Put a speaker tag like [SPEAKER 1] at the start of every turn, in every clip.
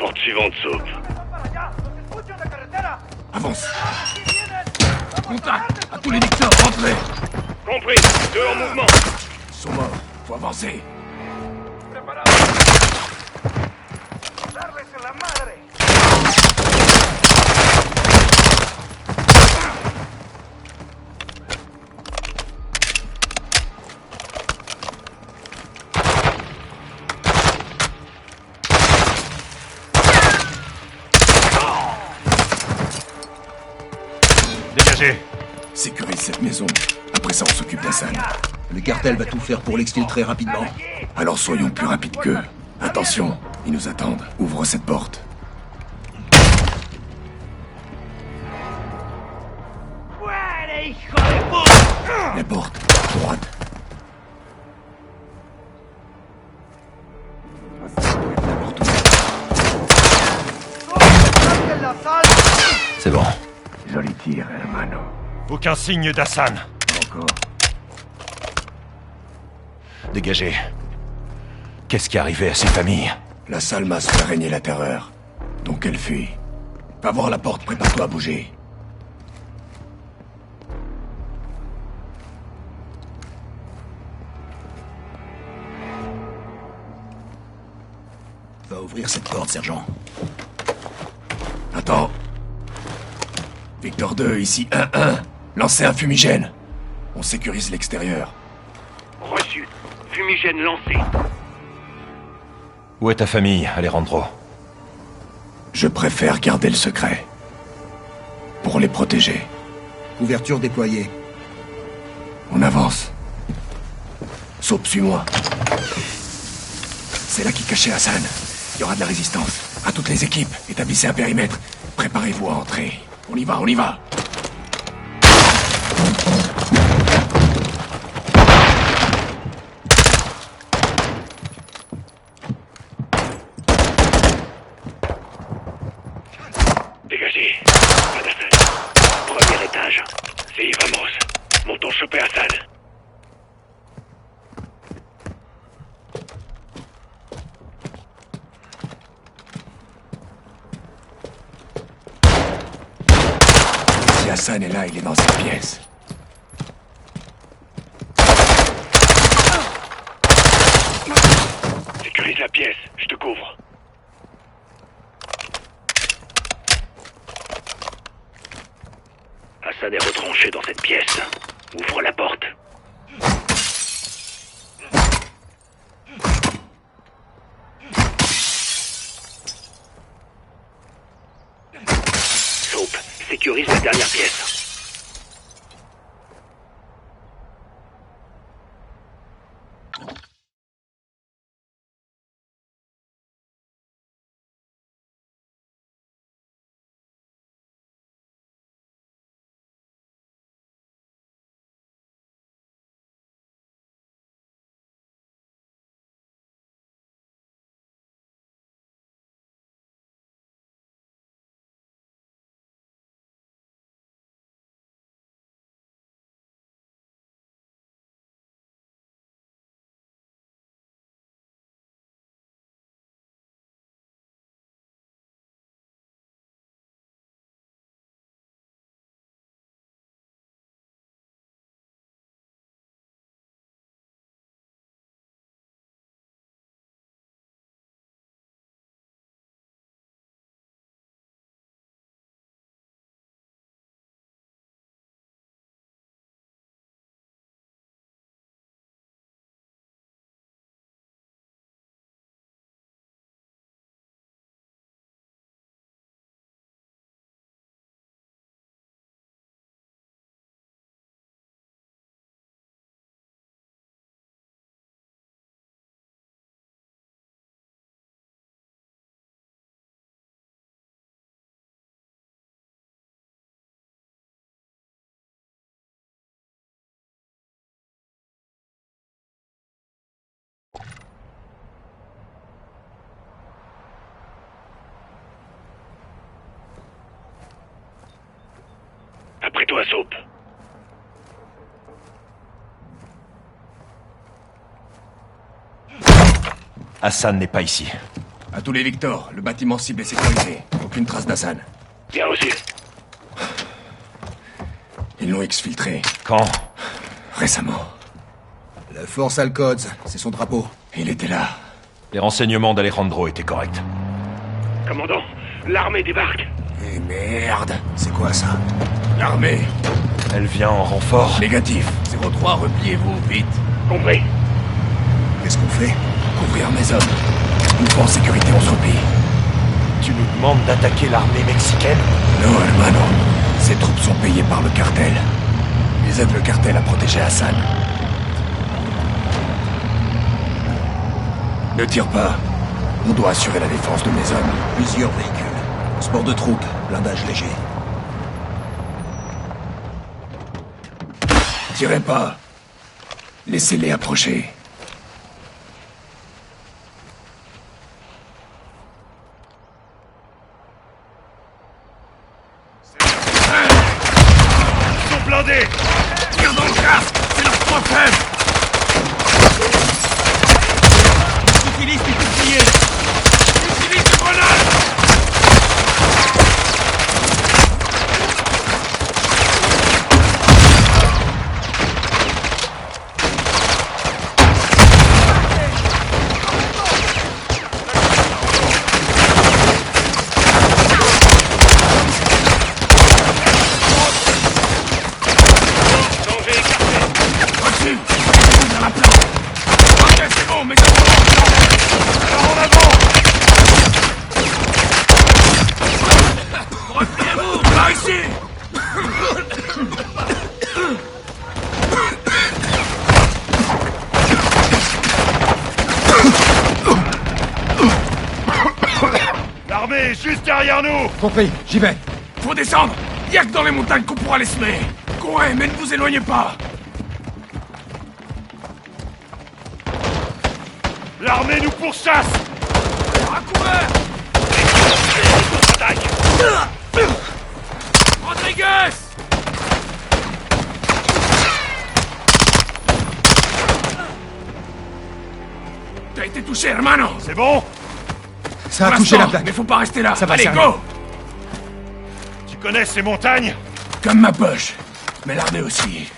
[SPEAKER 1] porte suivante, Soap.
[SPEAKER 2] Avance. Contact à tous les Nixons, rentrez.
[SPEAKER 1] Compris, 2 en mouvement.
[SPEAKER 2] Ils sont morts, faut avancer.
[SPEAKER 1] Dégagez.
[SPEAKER 2] Sécurise cette maison. Après ça, on s'occupe d'Hassan.
[SPEAKER 3] Le cartel va tout faire pour l'exfiltrer rapidement.
[SPEAKER 2] Alors soyons plus rapides qu'eux. Attention, ils nous attendent. Ouvre cette porte. La porte, à droite.
[SPEAKER 3] C'est bon.
[SPEAKER 2] Joli tir, hermano.
[SPEAKER 1] Aucun signe d'Hassan.
[SPEAKER 2] Encore.
[SPEAKER 3] Dégagez. Qu'est-ce qui est arrivé à ces familles?
[SPEAKER 2] La Salmas fait régner la terreur. Donc elle fuit. Va voir la porte, prépare-toi à bouger.
[SPEAKER 3] Va ouvrir cette porte, sergent.
[SPEAKER 2] Attends. Victor 2, ici 1-1. Lancez un fumigène. On sécurise l'extérieur.
[SPEAKER 1] Reçu. Fumigène lancé.
[SPEAKER 3] Où est ta famille, Alejandro?
[SPEAKER 2] Je préfère garder le secret. Pour les protéger.
[SPEAKER 3] Couverture déployée.
[SPEAKER 2] On avance. Soap, suis-moi. C'est là qu'est caché Hassan. Il y aura de la résistance. À toutes les équipes, établissez un périmètre. Préparez-vous à entrer. On y va, on y va.
[SPEAKER 1] Dégagez. Pas d'Hassan. Premier étage. C'est Vamos. Montons choper Hassan.
[SPEAKER 2] Si Hassan est là, il est dans cette pièce.
[SPEAKER 1] Sécurise la pièce. Je te couvre. Hassan est retranché dans cette pièce. Ouvre la porte. Soap, sécurise la dernière pièce. Après toi, Soap.
[SPEAKER 3] Hassan n'est pas ici.
[SPEAKER 2] À tous les Victor, le bâtiment cible est sécurisé. Aucune trace d'Hassan.
[SPEAKER 1] Bien reçu.
[SPEAKER 2] Ils l'ont exfiltré.
[SPEAKER 3] Quand?
[SPEAKER 2] Récemment.
[SPEAKER 4] La force Al-Quds, c'est son drapeau.
[SPEAKER 2] Il était là.
[SPEAKER 3] Les renseignements d'Alejandro étaient corrects.
[SPEAKER 1] Commandant, l'armée débarque.
[SPEAKER 2] Eh merde.
[SPEAKER 4] C'est quoi ça?
[SPEAKER 2] L'armée.
[SPEAKER 3] Elle vient en renfort.
[SPEAKER 2] Négatif. 03, repliez-vous, vite.
[SPEAKER 1] Compris.
[SPEAKER 4] Qu'est-ce qu'on fait?
[SPEAKER 2] Couvrir mes hommes. Une fois en sécurité, on se replie.
[SPEAKER 3] Tu nous demandes d'attaquer l'armée mexicaine?
[SPEAKER 2] Non, hermano. Ces troupes sont payées par le cartel. Ils aident le cartel à protéger Hassan. Ne tire pas. On doit assurer la défense de mes hommes.
[SPEAKER 4] Plusieurs véhicules. Transport de troupes, blindage léger.
[SPEAKER 2] Tirez pas. Laissez-les approcher.
[SPEAKER 1] Ils sont blindés.
[SPEAKER 2] Tire dans le casque. C'est leur point faible. Utilise tes boucliers. Utilise tes grenades.
[SPEAKER 1] Danger écarté.
[SPEAKER 2] Reçu. Dans la plante. Ok, c'est bon, mais alors en avant. Repliez-vous. Par ici.
[SPEAKER 1] L'armée est juste derrière nous.
[SPEAKER 4] Compris, j'y vais.
[SPEAKER 2] Faut descendre. Y'a que dans les montagnes qu'on pourra les semer. Courez, mais ne vous éloignez pas.
[SPEAKER 1] L'armée nous pourchasse.
[SPEAKER 2] À couvert.
[SPEAKER 1] Attaque.
[SPEAKER 2] Rodriguez. T'as été touché, hermano.
[SPEAKER 1] C'est bon?
[SPEAKER 4] Ça a
[SPEAKER 2] Pour
[SPEAKER 4] touché la
[SPEAKER 2] l'instant,
[SPEAKER 4] plaque.
[SPEAKER 2] mais faut pas rester là.
[SPEAKER 4] Ça va
[SPEAKER 2] Allez,
[SPEAKER 4] servir.
[SPEAKER 2] go.
[SPEAKER 1] Tu connais ces montagnes?
[SPEAKER 2] Comme ma poche. Mais l'armée aussi.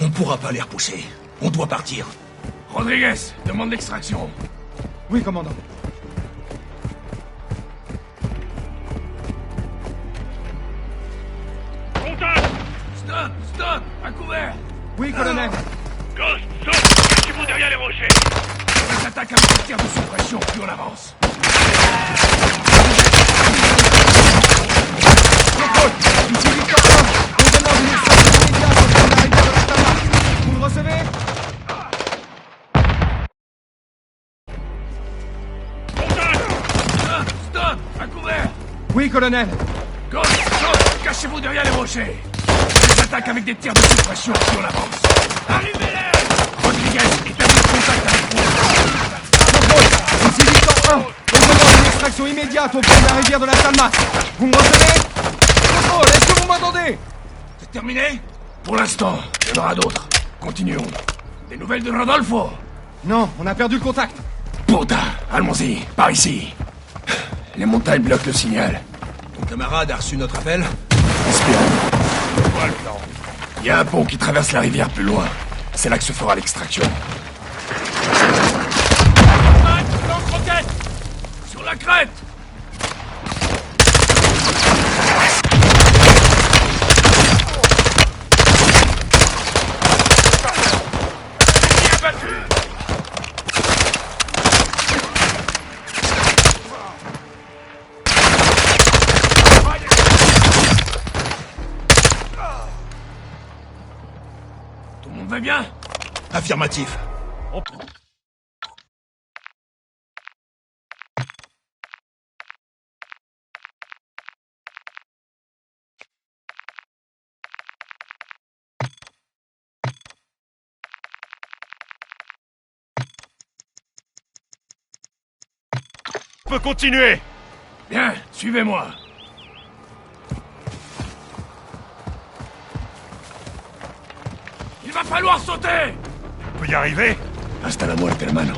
[SPEAKER 4] On pourra pas les repousser. On doit partir.
[SPEAKER 2] Rodriguez, demande l'extraction.
[SPEAKER 4] Oui, commandant.
[SPEAKER 1] Contact.
[SPEAKER 2] Stop, stop, à couvert.
[SPEAKER 4] Oui, colonel.
[SPEAKER 1] Ghost, saute. Cachez-vous derrière les rochers.
[SPEAKER 2] On les attaque avec des tirs de suppression, plus on avance.
[SPEAKER 4] Ici Victor 1. On demande une extraction immédiate au point d'arrivée de la Tama. Vous me recevez?
[SPEAKER 1] Contact.
[SPEAKER 2] Stop, à couvert.
[SPEAKER 4] Oui, colonel.
[SPEAKER 2] Ghost, stop, cachez-vous derrière les rochers. On les attaque avec des tirs de suppression, plus on avance. Arrivez-les. Rodriguez, établis contact avec vous.
[SPEAKER 4] Contrôle. Ici Victor 1. On demande une extraction immédiate au point de la rivière de la Salmas. Vous me recevez? Contrôle, est-ce que vous m'entendez?
[SPEAKER 2] C'est terminé? Pour l'instant, il y en aura d'autres. Continuons. Des nouvelles de Rodolfo?
[SPEAKER 4] Non, on a perdu le contact.
[SPEAKER 2] Putain, allons-y, par ici. Les montagnes bloquent le signal.
[SPEAKER 4] Ton camarade a reçu notre appel?
[SPEAKER 2] Espion.
[SPEAKER 1] Voilà le plan.
[SPEAKER 2] Il y a un pont qui traverse la rivière plus loin. C'est là que se fera l'extraction.
[SPEAKER 1] Lance-roquette.
[SPEAKER 2] Sur la crête!
[SPEAKER 1] Bien battu.
[SPEAKER 2] Tout le monde va bien?
[SPEAKER 4] Affirmatif.
[SPEAKER 1] On peut continuer.
[SPEAKER 2] Bien, suivez-moi. Il va falloir sauter!
[SPEAKER 1] On peut y arriver.
[SPEAKER 2] Hasta la muerte, hermano.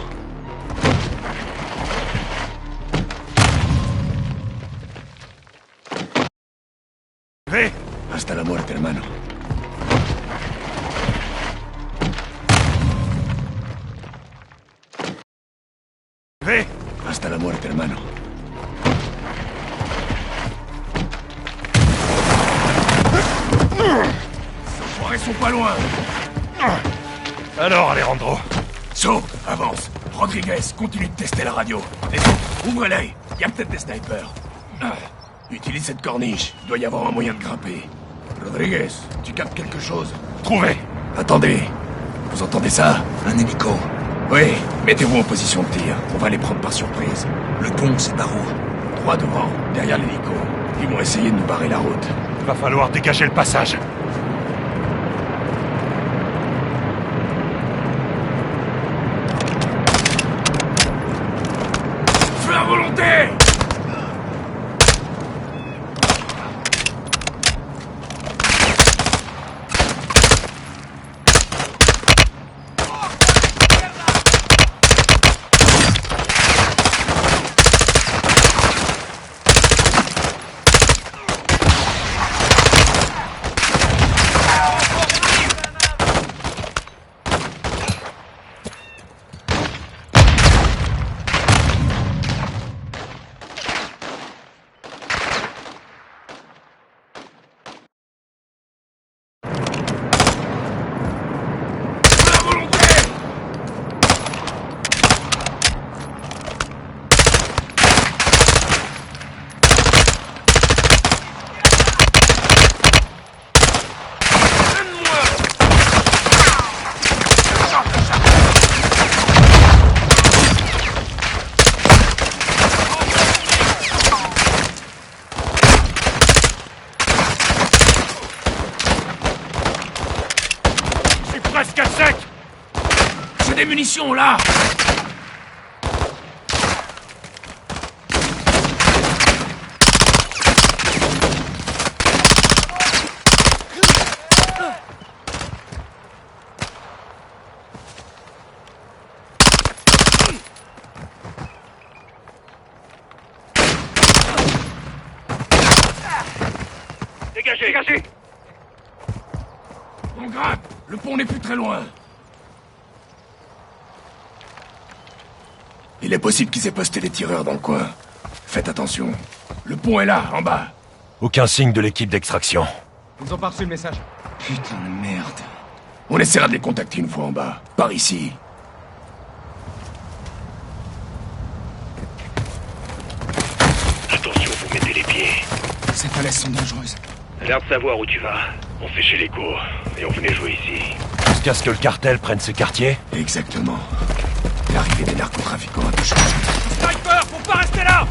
[SPEAKER 2] Ve. Hasta la muerte, hermano. Ve. Hasta la muerte, hermano. Ces enfoirés sont pas loin.
[SPEAKER 3] Alors, Alejandro?
[SPEAKER 2] So, avance. Rodriguez, continue de tester la radio. Les autres, ouvrez l'œil. Y a peut-être des snipers. Utilise cette corniche. Il doit y avoir un moyen de grimper. Rodriguez, tu captes quelque chose?
[SPEAKER 3] Trouvé.
[SPEAKER 2] Attendez. Vous entendez ça? Un hélico. Oui, mettez-vous en position de tir. On va les prendre par surprise. Le pont, c'est par où? Droit devant, derrière l'hélico. Ils vont essayer de nous barrer la route.
[SPEAKER 3] Va falloir dégager le passage.
[SPEAKER 2] Feu à volonté!
[SPEAKER 3] Presque à sec!
[SPEAKER 2] J'ai des munitions, là!
[SPEAKER 1] Dégagez, dégagez!
[SPEAKER 2] On grimpe! Le pont n'est plus très loin. Il est possible qu'ils aient posté des tireurs dans le coin. Faites attention. Le pont est là, en bas.
[SPEAKER 3] Aucun signe de l'équipe d'extraction.
[SPEAKER 4] Ils ont pas reçu le message.
[SPEAKER 2] Putain de merde. On essaiera de les contacter une fois en bas. Par ici.
[SPEAKER 1] Attention, vous mettez les pieds.
[SPEAKER 2] Ces falaises sont dangereuses.
[SPEAKER 1] T'as l'air de savoir où tu vas. On fait chez l'écho, et on venait jouer ici.
[SPEAKER 3] Jusqu'à ce que le cartel prenne ce quartier?
[SPEAKER 2] Exactement. L'arrivée des narcotrafiquants a tout changé.
[SPEAKER 3] Sniper, faut pas rester là!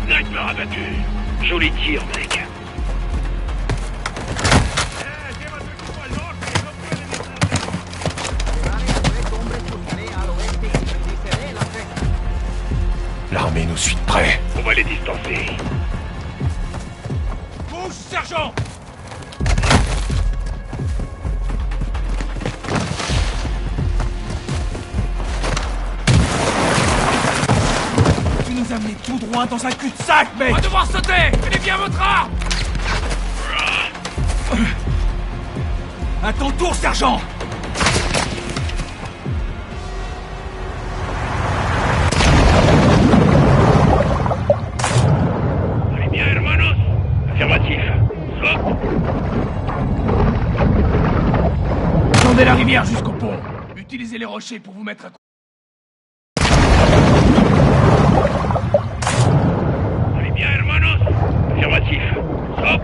[SPEAKER 1] Sniper abattu. Joli tir, mec.
[SPEAKER 3] L'armée nous suit de près.
[SPEAKER 1] On va les distancer.
[SPEAKER 2] Bouge, sergent! Tu nous as mené tout droit dans un cul-de-sac, mec! On va devoir sauter! Tenez bien votre arme! À ton tour, sergent!
[SPEAKER 1] Allez bien, hermanos. Affirmatif. Stop.
[SPEAKER 2] Tendez la rivière jusqu'au pont. Utilisez les rochers pour vous mettre à...
[SPEAKER 1] Allez bien, hermanos. Affirmatif. Stop.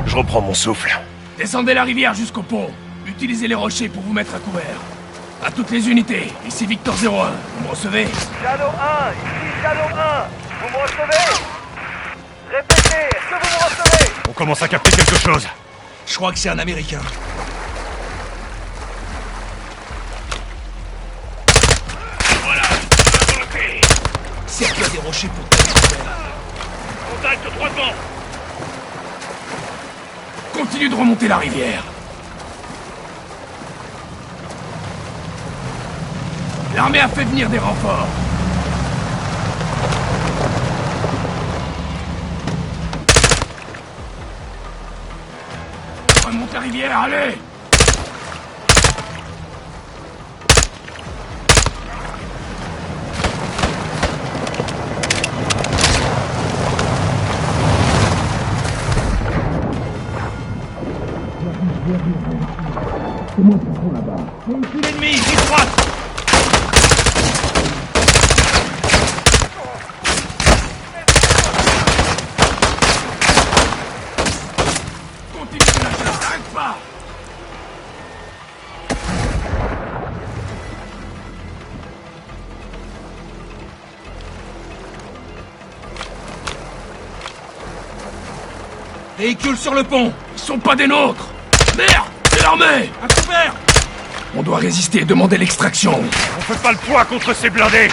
[SPEAKER 3] Je reprends mon souffle.
[SPEAKER 2] Descendez la rivière jusqu'au pont. Utilisez les rochers pour vous mettre à couvert. À toutes les unités, ici Victor 01. Vous me recevez?
[SPEAKER 5] Shadow 1, ici Shadow 1. Vous me recevez? Répétez, est-ce que vous me recevez?
[SPEAKER 3] On commence à capter quelque chose.
[SPEAKER 2] Je crois que c'est un Américain.
[SPEAKER 1] Voilà. À volonté.
[SPEAKER 2] Serre-toi des rochers pour te couvert.
[SPEAKER 1] Contact droit devant.
[SPEAKER 2] Continue de remonter la rivière. L'armée a fait venir des renforts. On remonte la rivière, allez!
[SPEAKER 1] L'ennemi, ligne droite!
[SPEAKER 2] Continue de lâcher, t'arrête pas!
[SPEAKER 4] Véhicule sur le pont!
[SPEAKER 2] Ils sont pas des nôtres! Merde! C'est l'armée!
[SPEAKER 4] À couvert!
[SPEAKER 2] On doit résister et demander l'extraction.
[SPEAKER 1] On fait pas le poids contre ces blindés!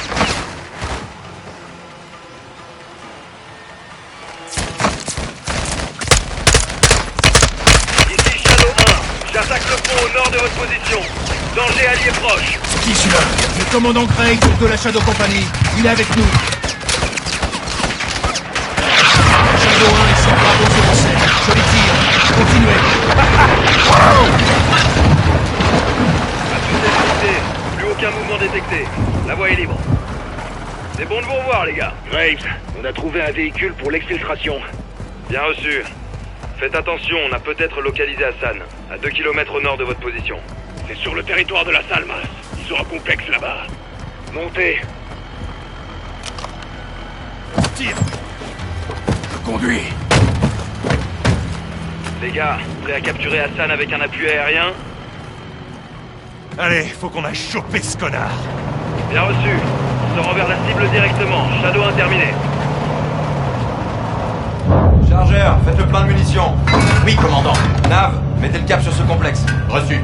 [SPEAKER 1] Ici Shadow 1, j'attaque le pont au nord de votre position. Danger allié proche.
[SPEAKER 2] Qui celui-là?
[SPEAKER 4] Le commandant Craig de la Shadow Company. Il est avec nous. Shadow 1 ici, Bravo 07. Je les tire. Continuez.
[SPEAKER 1] Plus aucun mouvement détecté. La voie est libre. C'est bon de vous revoir, les gars. Graves, on a trouvé un véhicule pour l'exfiltration. Bien reçu. Faites attention, on a peut-être localisé Hassan, à 2 km au nord de votre position. C'est sur le territoire de la Salmas. Ils ont un complexe là-bas. Montez.
[SPEAKER 2] Tire! Je conduis!
[SPEAKER 1] Les gars, prêts à capturer Hassan avec un appui aérien?
[SPEAKER 6] Allez, faut qu'on aille choper ce connard.
[SPEAKER 1] Bien reçu. On se rend vers la cible directement. Shadow 1 terminé.
[SPEAKER 7] Chargeur, faites le plein de munitions. Oui, commandant. Nav, mettez le cap sur ce complexe. Reçu.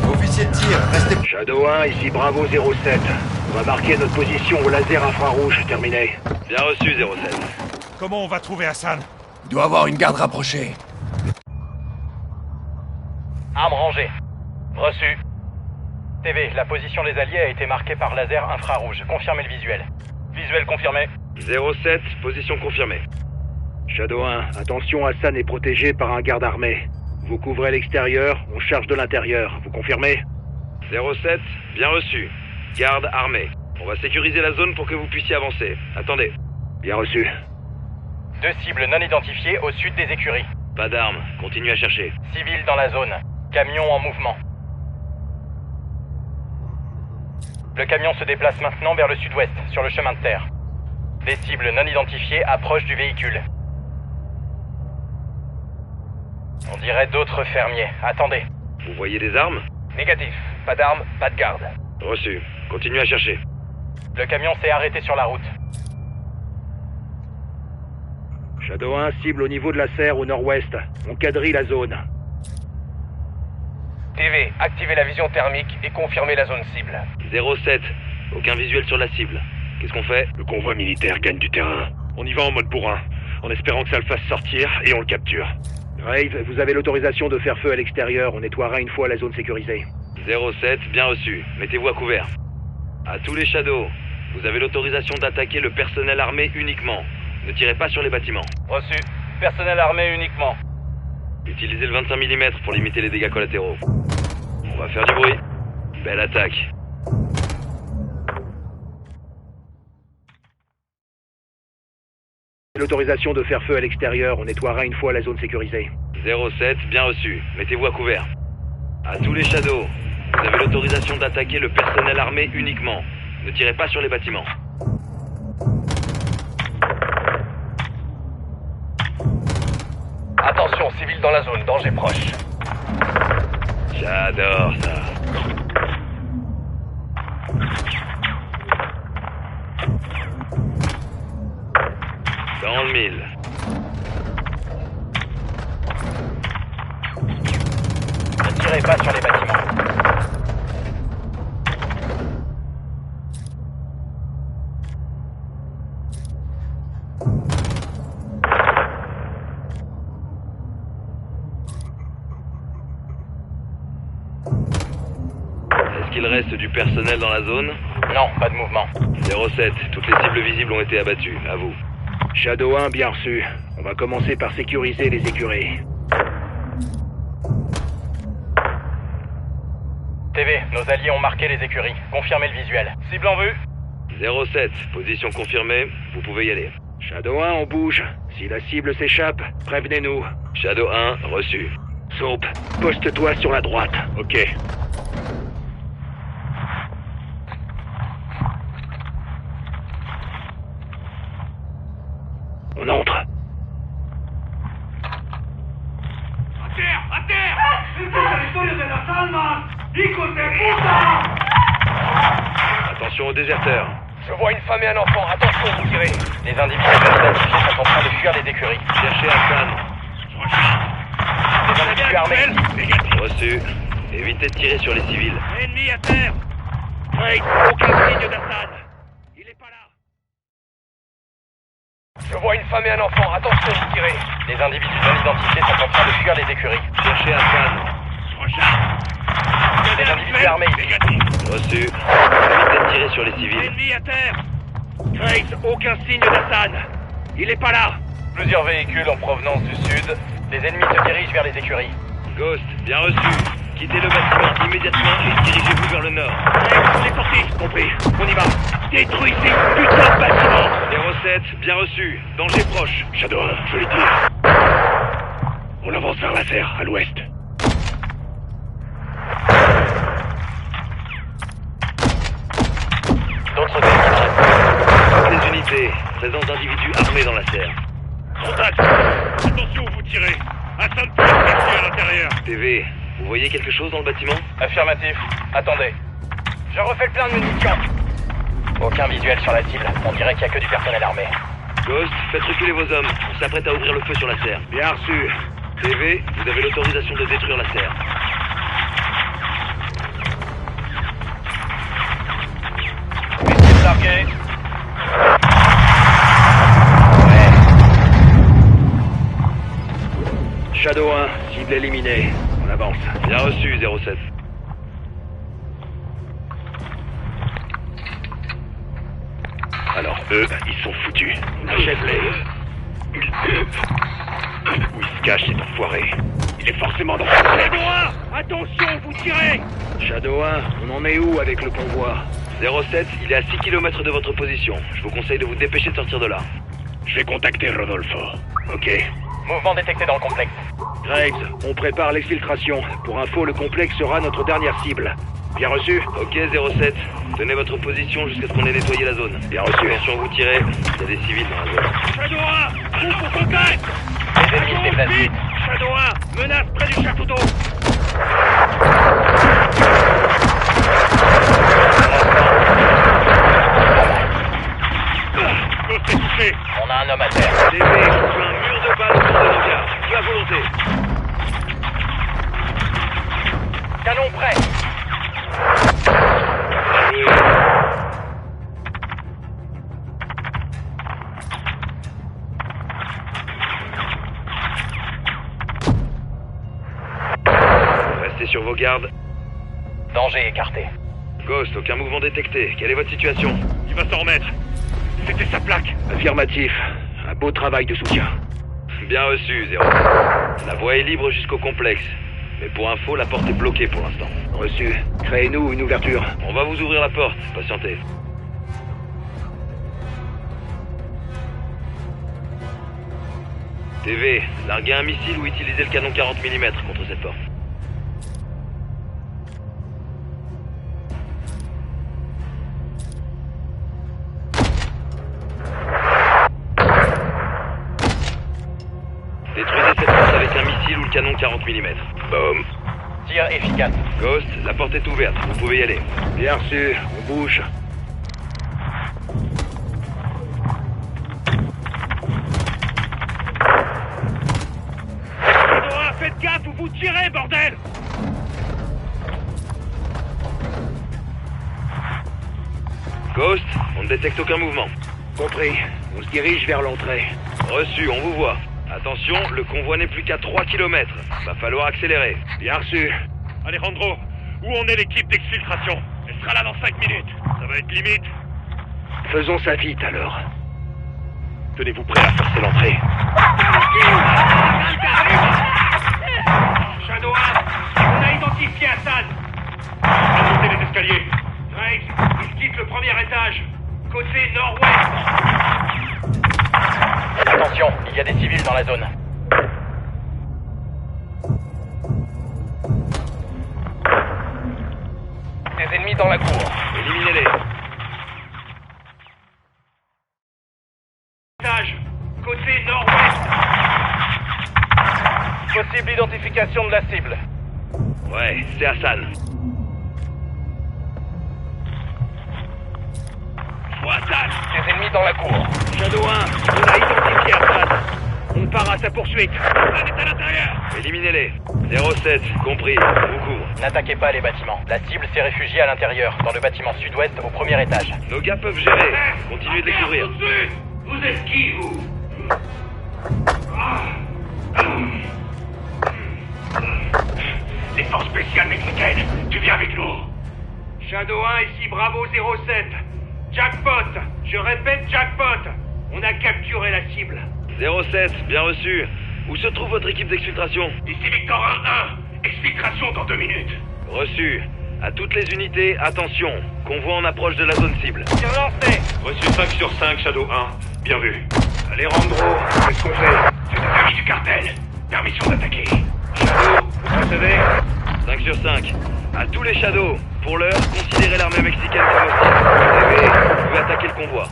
[SPEAKER 7] Officier de tir, restez...
[SPEAKER 1] Shadow 1, ici Bravo 07. On va marquer notre position au laser infrarouge. Terminé. Bien reçu, 07.
[SPEAKER 6] Comment on va trouver Hassan?
[SPEAKER 2] Il doit avoir une garde rapprochée.
[SPEAKER 8] Arme rangée. Reçu. TV, la position des alliés a été marquée par laser infrarouge. Confirmez le visuel. Visuel confirmé.
[SPEAKER 1] 07, position confirmée. Shadow 1, attention, Hassan est protégé par un garde armé. Vous couvrez l'extérieur, on charge de l'intérieur. Vous confirmez? 07, bien reçu. Garde armé. On va sécuriser la zone pour que vous puissiez avancer. Attendez. Bien reçu.
[SPEAKER 8] 2 cibles non identifiées au sud des écuries.
[SPEAKER 1] Pas d'armes, continuez à chercher.
[SPEAKER 8] Civils dans la zone. Camion en mouvement. Le camion se déplace maintenant vers le sud-ouest, sur le chemin de terre. Des cibles non identifiées approchent du véhicule. On dirait d'autres fermiers. Attendez.
[SPEAKER 1] Vous voyez des armes?
[SPEAKER 8] Négatif. Pas d'armes, pas de garde.
[SPEAKER 1] Reçu. Continuez à chercher.
[SPEAKER 8] Le camion s'est arrêté sur la route.
[SPEAKER 1] Shadow 1, cible au niveau de la serre au nord-ouest. On quadrille la zone.
[SPEAKER 8] TV, activez la vision thermique et confirmez la zone cible.
[SPEAKER 1] 07, aucun visuel sur la cible. Qu'est-ce qu'on fait? Le convoi militaire gagne du terrain. On y va en mode bourrin, en espérant que ça le fasse sortir et on le capture. Grave, vous avez l'autorisation de faire feu à l'extérieur. On nettoiera une fois la zone sécurisée. 07, bien reçu. Mettez-vous à couvert. À tous les Shadows, vous avez l'autorisation d'attaquer le personnel armé uniquement. Ne tirez pas sur les bâtiments.
[SPEAKER 8] Reçu. Personnel armé uniquement.
[SPEAKER 1] Utilisez le 25 mm pour limiter les dégâts collatéraux. On va faire du bruit. Belle attaque. L'autorisation de faire feu à l'extérieur, on nettoiera une fois la zone sécurisée. 07, bien reçu. Mettez-vous à couvert. À tous les Shadows, vous avez l'autorisation d'attaquer le personnel armé uniquement. Ne tirez pas sur les bâtiments.
[SPEAKER 8] Attention, civil dans la zone, danger proche.
[SPEAKER 1] J'adore ça. Dans le mille.
[SPEAKER 8] Ne tirez pas sur les bâtiments.
[SPEAKER 1] Est-ce qu'il reste du personnel dans la zone?
[SPEAKER 8] Non, pas de mouvement.
[SPEAKER 1] 07, toutes les cibles visibles ont été abattues. À vous.
[SPEAKER 9] Shadow 1, bien reçu. On va commencer par sécuriser les écuries.
[SPEAKER 8] TV, nos alliés ont marqué les écuries. Confirmez le visuel. Cible en vue.
[SPEAKER 1] 07, position confirmée, vous pouvez y aller.
[SPEAKER 9] Shadow 1, on bouge. Si la cible s'échappe, prévenez-nous.
[SPEAKER 1] Shadow 1, reçu.
[SPEAKER 9] Soap, poste-toi sur la droite.
[SPEAKER 1] Ok.
[SPEAKER 9] On entre.
[SPEAKER 1] Attention aux déserteurs.
[SPEAKER 5] Je vois une femme et un enfant. Attention, vous tirez.
[SPEAKER 8] Les individus identifiés sont en train de fuir les écuries.
[SPEAKER 1] Cherchez Hassan.
[SPEAKER 8] Les individus armés.
[SPEAKER 1] Reçu. Évitez de tirer sur les civils.
[SPEAKER 9] Ennemi à terre. Drake, aucun signe d'Assad. Il est pas là.
[SPEAKER 5] Je vois une femme et un enfant. Attention, vous tirez.
[SPEAKER 8] Les individus non identifiés sont en train de fuir les écuries.
[SPEAKER 1] Cherchez Hassan.
[SPEAKER 8] Les individus armés.
[SPEAKER 1] Reçu. Évitez de tirer sur les civils.
[SPEAKER 9] Ennemi à terre. Grace, aucun signe d'Assad. Il est pas là.
[SPEAKER 8] Plusieurs véhicules en provenance du sud. Les ennemis se dirigent vers les écuries.
[SPEAKER 1] Ghost, bien reçu. Quittez le bâtiment immédiatement et dirigez-vous vers le nord.
[SPEAKER 9] Grace, c'est sorti. Compris. On y va. Détruis ces putains de bâtiments.
[SPEAKER 1] 07, bien reçu. Danger proche.
[SPEAKER 9] Shadow 1, je les tire. On avance vers la serre, à l'ouest.
[SPEAKER 8] D'autres ennemis.
[SPEAKER 1] Toutes les unités. Présence d'individus armés dans la serre.
[SPEAKER 6] Contact. Attention où vous tirez. Hassan peut être caché à l'intérieur.
[SPEAKER 1] TV, vous voyez quelque chose dans le bâtiment?
[SPEAKER 8] Affirmatif. Attendez. Je refais le plein de munitions. Aucun visuel sur la cible. On dirait qu'il n'y a que du personnel armé.
[SPEAKER 1] Ghost, faites reculer vos hommes. On s'apprête à ouvrir le feu sur la serre.
[SPEAKER 9] Bien reçu.
[SPEAKER 1] TV, vous avez l'autorisation de détruire la serre.
[SPEAKER 8] Missiles largués.
[SPEAKER 9] Shadow 1, cible éliminée. On avance.
[SPEAKER 1] Bien reçu, 07.
[SPEAKER 9] Alors, eux, ils sont foutus. Achève-les. Où il se cache, cet enfoiré? Il est forcément dans sa tête. Shadow 1, attention, vous tirez! Shadow 1, on en est où avec le convoi?
[SPEAKER 1] 07, il est à 6 km de votre position. Je vous conseille de vous dépêcher de sortir de là.
[SPEAKER 9] Je vais contacter Rodolfo. Ok.
[SPEAKER 8] Mouvement détecté dans le complexe.
[SPEAKER 9] Graves, on prépare l'exfiltration. Pour info, le complexe sera notre dernière cible. Bien reçu?
[SPEAKER 1] Ok, 07. Tenez votre position jusqu'à ce qu'on ait nettoyé la zone.
[SPEAKER 9] Bien reçu.
[SPEAKER 1] Attention, vous tirez. Il y a des civils dans la zone.
[SPEAKER 9] Shadow 1, roule pour contact!
[SPEAKER 8] Les ennemis se déplacent vite.
[SPEAKER 9] Shadow 1, menace près du château d'eau.
[SPEAKER 6] Ghost est touché.
[SPEAKER 8] On a un homme à terre.
[SPEAKER 1] TV, je fais un mur de balles autour de nos gars. Feu à volonté.
[SPEAKER 8] Canon prêt.
[SPEAKER 1] Bien joué. Restez sur vos gardes.
[SPEAKER 8] Danger écarté.
[SPEAKER 1] Ghost, aucun mouvement détecté. Quelle est votre situation?
[SPEAKER 6] Il va s'en remettre. C'était sa plaque.
[SPEAKER 9] Affirmatif. Un beau travail de soutien.
[SPEAKER 1] Bien reçu, 07. La voie est libre jusqu'au complexe. Mais pour info, la porte est bloquée pour l'instant.
[SPEAKER 9] Reçu. Créez-nous une ouverture.
[SPEAKER 1] On va vous ouvrir la porte. Patientez. TV, larguez un missile ou utilisez le canon 40 mm contre cette porte. Détruisez cette porte avec un missile ou le canon 40 mm. Boum.
[SPEAKER 8] Tir efficace.
[SPEAKER 1] Ghost, la porte est ouverte. Vous pouvez y aller.
[SPEAKER 9] Bien reçu. On bouge. Shadow 1, faites gaffe où vous tirez, bordel!
[SPEAKER 1] Ghost, on ne détecte aucun mouvement.
[SPEAKER 9] Compris. On se dirige vers l'entrée.
[SPEAKER 1] Reçu, on vous voit. Attention, le convoi n'est plus qu'à 3 km. Va falloir accélérer.
[SPEAKER 9] Bien reçu.
[SPEAKER 6] Alejandro, où en est l'équipe d'exfiltration? Elle sera là dans 5 minutes.
[SPEAKER 9] Ça
[SPEAKER 6] Ça va être limite.
[SPEAKER 1] Faisons ça vite, alors. Tenez-vous prêts à forcer l'entrée.
[SPEAKER 6] Shadow 1, on a identifié Hassan. On va monter les escaliers. Graves, il quitte le premier étage. Côté nord-ouest.
[SPEAKER 8] Attention, il y a des civils dans la zone.
[SPEAKER 5] Des ennemis dans la cour.
[SPEAKER 1] Éliminez-les.
[SPEAKER 6] Étage. Côté nord-ouest.
[SPEAKER 5] Possible identification de la cible.
[SPEAKER 1] Ouais, c'est Hassan.
[SPEAKER 6] Hassan.
[SPEAKER 5] Des ennemis dans la cour.
[SPEAKER 1] Shadow 1, on a identifié Hassan. On part à sa poursuite.
[SPEAKER 6] Hassan est à l'intérieur.
[SPEAKER 1] Éliminez-les. 07, compris. Je vous couvre.
[SPEAKER 8] N'attaquez pas les bâtiments. La cible s'est réfugiée à l'intérieur, dans le bâtiment sud-ouest au premier étage.
[SPEAKER 1] Nos gars peuvent gérer. Continuez de les couvrir.
[SPEAKER 6] Tout de suite. Vous êtes qui, vous?
[SPEAKER 2] Les forces spéciales mexicaines, tu viens avec nous.
[SPEAKER 6] Shadow 1, ici Bravo 07. Jackpot. Je répète, jackpot. On a capturé la cible.
[SPEAKER 1] 07, bien reçu. Où se trouve votre équipe d'exfiltration?
[SPEAKER 2] Ici Victor 1-1. Exfiltration dans 2 minutes.
[SPEAKER 1] Reçu. À toutes les unités, attention. Convoi en approche de la zone cible.
[SPEAKER 6] Bien lancé.
[SPEAKER 2] Reçu 5 sur 5, Shadow 1. Bien vu. Alejandro, qu'est-ce qu'on fait? C'est des amis du cartel. Permission d'attaquer.
[SPEAKER 1] Shadow, vous recevez? 5 sur 5. À tous les Shadows, pour l'heure, considérez l'armée mexicaine comme hostile. TV, vous pouvez attaquer le convoi.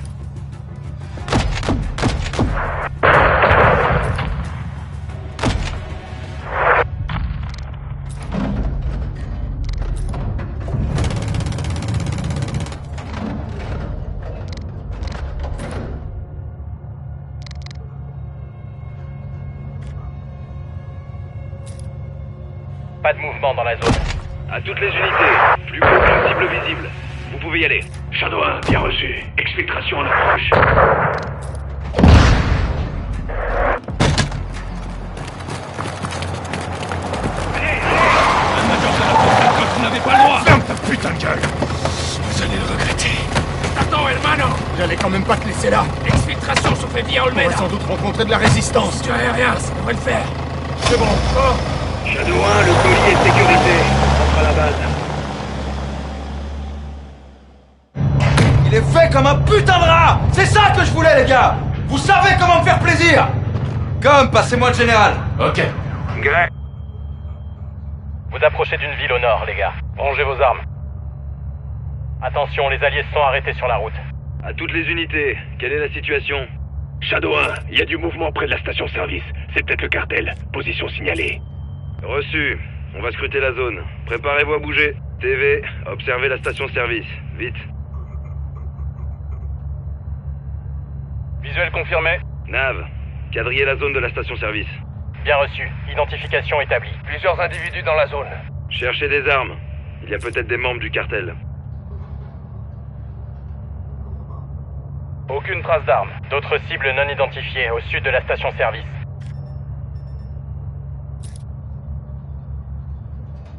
[SPEAKER 8] Pas de mouvement dans la zone.
[SPEAKER 1] À toutes les unités, plus aucune cible visible. Vous pouvez y aller.
[SPEAKER 2] Shadow 1, bien reçu. Exfiltration en approche.
[SPEAKER 6] Vous n'avez pas le droit.
[SPEAKER 2] Ferme ta putain de gueule. Vous allez le regretter. Attends, hermano. J'allais quand même pas te laisser là. Exfiltration se fait via Olmeda. On va sans doute rencontrer de la résistance. Tu as rien, ça devrait le faire. C'est bon. Oh.
[SPEAKER 1] Shadow 1, le colis est sécurisé. Rentre à la base.
[SPEAKER 7] Il est fait comme un putain de rat. C'est ça que je voulais, les gars. Vous savez comment me faire plaisir. Comme, passez-moi le général.
[SPEAKER 2] Ok.
[SPEAKER 1] Greg.
[SPEAKER 8] Vous approchez d'une ville au nord, les gars. Rangez vos armes. Attention, les alliés se sont arrêtés sur la route.
[SPEAKER 1] À toutes les unités, quelle est la situation?
[SPEAKER 2] Shadow 1, il y a du mouvement près de la station-service. C'est peut-être le cartel. Position signalée.
[SPEAKER 1] Reçu. On va scruter la zone. Préparez-vous à bouger. TV, observez la station-service. Vite.
[SPEAKER 8] Visuel confirmé.
[SPEAKER 1] Nav, quadrillez la zone de la station-service.
[SPEAKER 8] Bien reçu. Identification établie.
[SPEAKER 5] Plusieurs individus dans la zone.
[SPEAKER 1] Cherchez des armes. Il y a peut-être des membres du cartel.
[SPEAKER 8] Aucune trace d'armes. D'autres cibles non identifiées au sud de la station-service.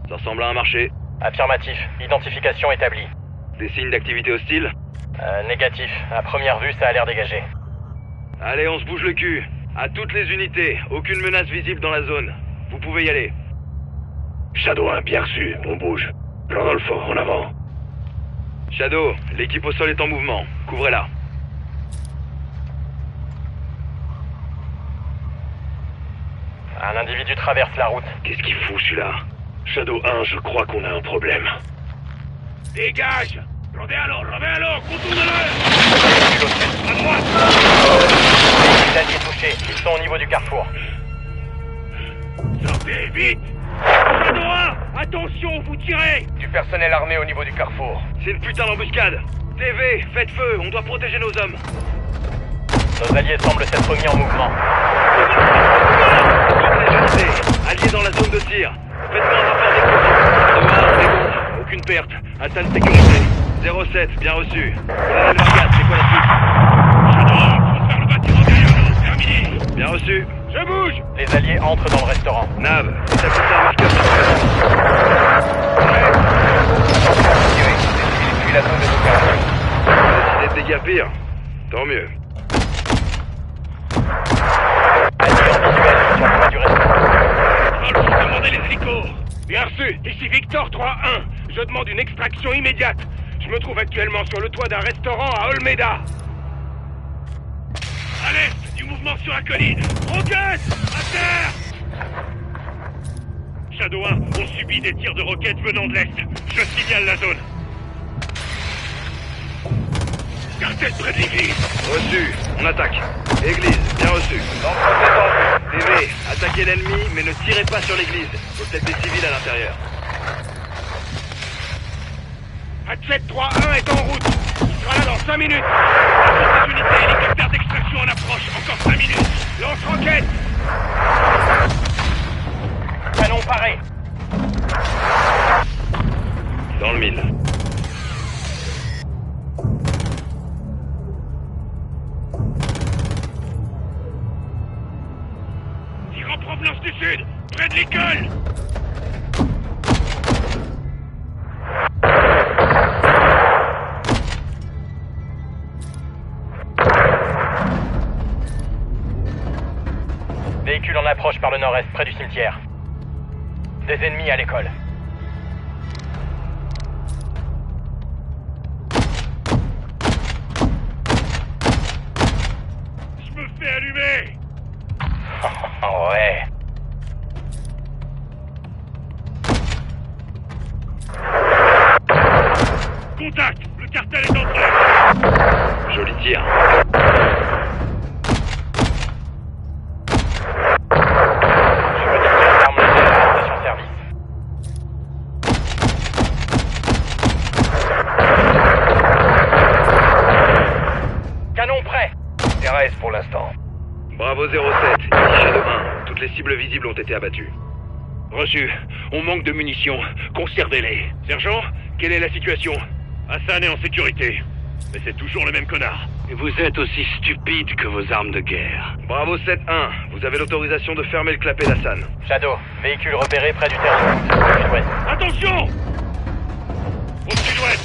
[SPEAKER 1] Ça ressemble à un marché.
[SPEAKER 8] Affirmatif. Identification établie.
[SPEAKER 1] Des signes d'activité hostile?
[SPEAKER 8] Négatif. À première vue, ça a l'air dégagé.
[SPEAKER 1] Allez, on se bouge le cul. À toutes les unités, aucune menace visible dans la zone. Vous pouvez y aller.
[SPEAKER 2] Shadow 1, bien reçu. On bouge. Rodolfo, en avant.
[SPEAKER 1] Shadow, l'équipe au sol est en mouvement. Couvrez-la.
[SPEAKER 8] Un individu traverse la route.
[SPEAKER 2] Qu'est-ce qu'il fout, celui-là? Shadow 1, je crois qu'on a un problème.
[SPEAKER 6] Dégage. Rodéalo, contourne-le. À droite.
[SPEAKER 8] Les alliés touchés. Ils sont au niveau du carrefour.
[SPEAKER 6] Sortez, vite. Shadow 1, attention, vous tirez.
[SPEAKER 5] Du personnel armé au niveau du carrefour.
[SPEAKER 1] C'est une putain d'embuscade. TV, faites feu, on doit protéger nos hommes.
[SPEAKER 8] Nos alliés semblent s'être mis en mouvement.
[SPEAKER 1] Toutes les unités, alliés dans la zone de tir. Faites-moi un rapport d'équipe. C'est bon, aucune perte. Hassan sécurisé. 07, bien reçu. Colonel Vargas, c'est quoi la suite?
[SPEAKER 6] Shadow 1, faut faire le bâtiment derrière nous. Terminé.
[SPEAKER 1] Bien reçu.
[SPEAKER 6] Je bouge.
[SPEAKER 8] Les alliés entrent dans le restaurant.
[SPEAKER 1] Nav, ça coûte un marqueur.
[SPEAKER 5] Puis la zone de stockage.
[SPEAKER 1] qu'il y a pire. Tant mieux.
[SPEAKER 8] Allié en visuel sur le toit du restaurant.
[SPEAKER 6] Rolf, demandez les hélicos. Bien reçu, ici Victor 3-1. Je demande une extraction immédiate. Je me trouve actuellement sur le toit d'un restaurant à Olmeda. À l'est, du mouvement sur la colline. Roquettes! À terre! Shadow 1, on subit des tirs de roquettes venant de l'est. Je signale la zone. Cartel près de l'église.
[SPEAKER 1] Reçu. On attaque. Église, bien reçu. TV, attaquez l'ennemi, mais ne tirez pas sur l'église. Il y a peut-être des civils à l'intérieur.
[SPEAKER 6] Hatchet 3-1 est en route. Il sera là dans 5 minutes. Cette unité, hélicoptère d'extraction en approche. Encore 5 minutes. Lance-roquette.
[SPEAKER 8] Canon paré.
[SPEAKER 1] Dans le 1000.
[SPEAKER 6] Tir en provenance du sud, près de l'école.
[SPEAKER 8] Véhicule en approche par le nord-est, près du cimetière. Des ennemis à l'école.
[SPEAKER 6] Je me fais allumer.
[SPEAKER 8] Ouais.
[SPEAKER 6] Contact, le cartel est entré.
[SPEAKER 1] Joli tir.
[SPEAKER 8] Je retire l'arme légère à la station-service. Canon prêt.
[SPEAKER 1] RAS pour l'instant. Bravo 07, ici Shadow 1. Toutes les cibles visibles ont été abattues.
[SPEAKER 6] Reçu. On manque de munitions. Conservez-les. Sergent, quelle est la situation? Hassan est en sécurité. Mais c'est toujours le même connard.
[SPEAKER 9] Et vous êtes aussi stupide que vos armes de guerre.
[SPEAKER 1] Bravo 7-1, vous avez l'autorisation de fermer le clapet d'Hassan.
[SPEAKER 8] Shadow, véhicule repéré près du terrain au sud-ouest.
[SPEAKER 6] Attention! Au sud-ouest.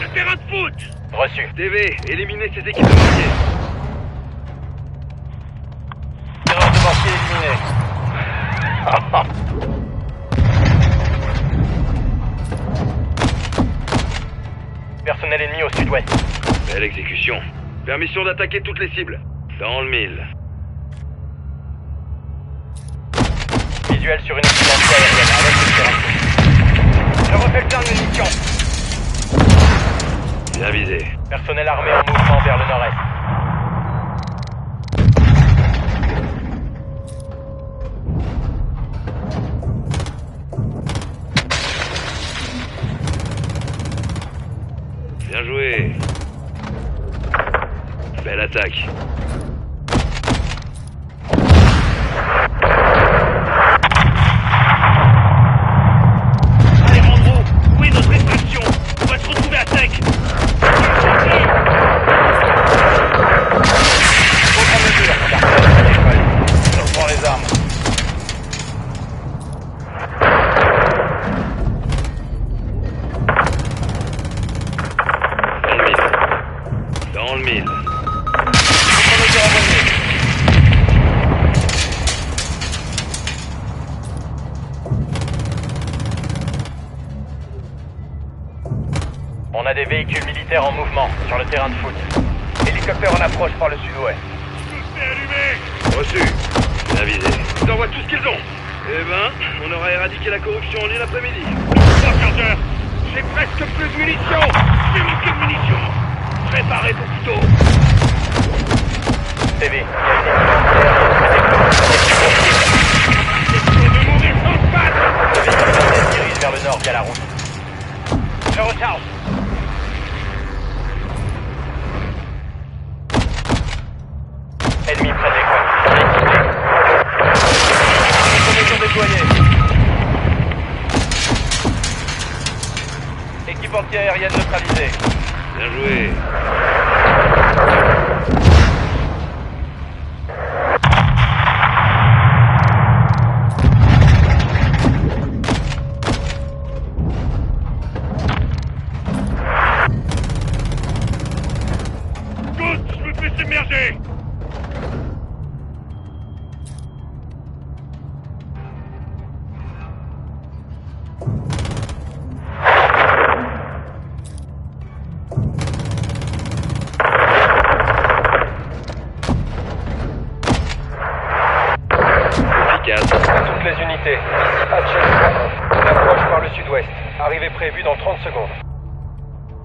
[SPEAKER 6] Le terrain de foot.
[SPEAKER 8] Reçu.
[SPEAKER 1] TV, éliminez ces équipes de mortier.
[SPEAKER 8] Tireur de mortier éliminé. Personnel ennemi au sud-ouest.
[SPEAKER 1] Belle exécution. Permission d'attaquer toutes les cibles. Dans le 1000.
[SPEAKER 8] Visuel sur une incidence aérienne avec le terrain. Je refais le plein de munitions.
[SPEAKER 1] Bien visé.
[SPEAKER 8] Personnel armé en mouvement vers le nord-est.
[SPEAKER 1] Bien joué. Belle attaque.
[SPEAKER 6] Alejandro, où est notre extraction? On va se retrouver à sec.
[SPEAKER 8] Autre mesure, cartel à l'école. Je reprends les armes.
[SPEAKER 1] Dans le 1000.
[SPEAKER 8] Autre mesure envoyée. On a des véhicules militaires en mouvement sur le terrain de foot. Hélicoptère en approche par le sud-ouest.
[SPEAKER 6] Je me fais allumer.
[SPEAKER 1] Reçu. Bien visé. Ils envoient tout ce qu'ils ont. Eh ben, on aura éradiqué la corruption en une après-midi.
[SPEAKER 6] 3 quarts d'heure. J'ai presque plus de munitions. J'ai manqué de munitions. Préparez vos couteaux.
[SPEAKER 8] TV, il y a une équipe
[SPEAKER 6] C'est de mourir sans patte.
[SPEAKER 8] Le véhicule se dirige vers le nord via la route. Je recharge. Ennemi près de l'école. Équipé. Déployée. Équipe anti-aérienne neutralisée.
[SPEAKER 1] Bien joué.
[SPEAKER 8] Efficace. À toutes les unités. Hatchet 3-1. On approche par le sud-ouest. Arrivée prévue dans 30 secondes.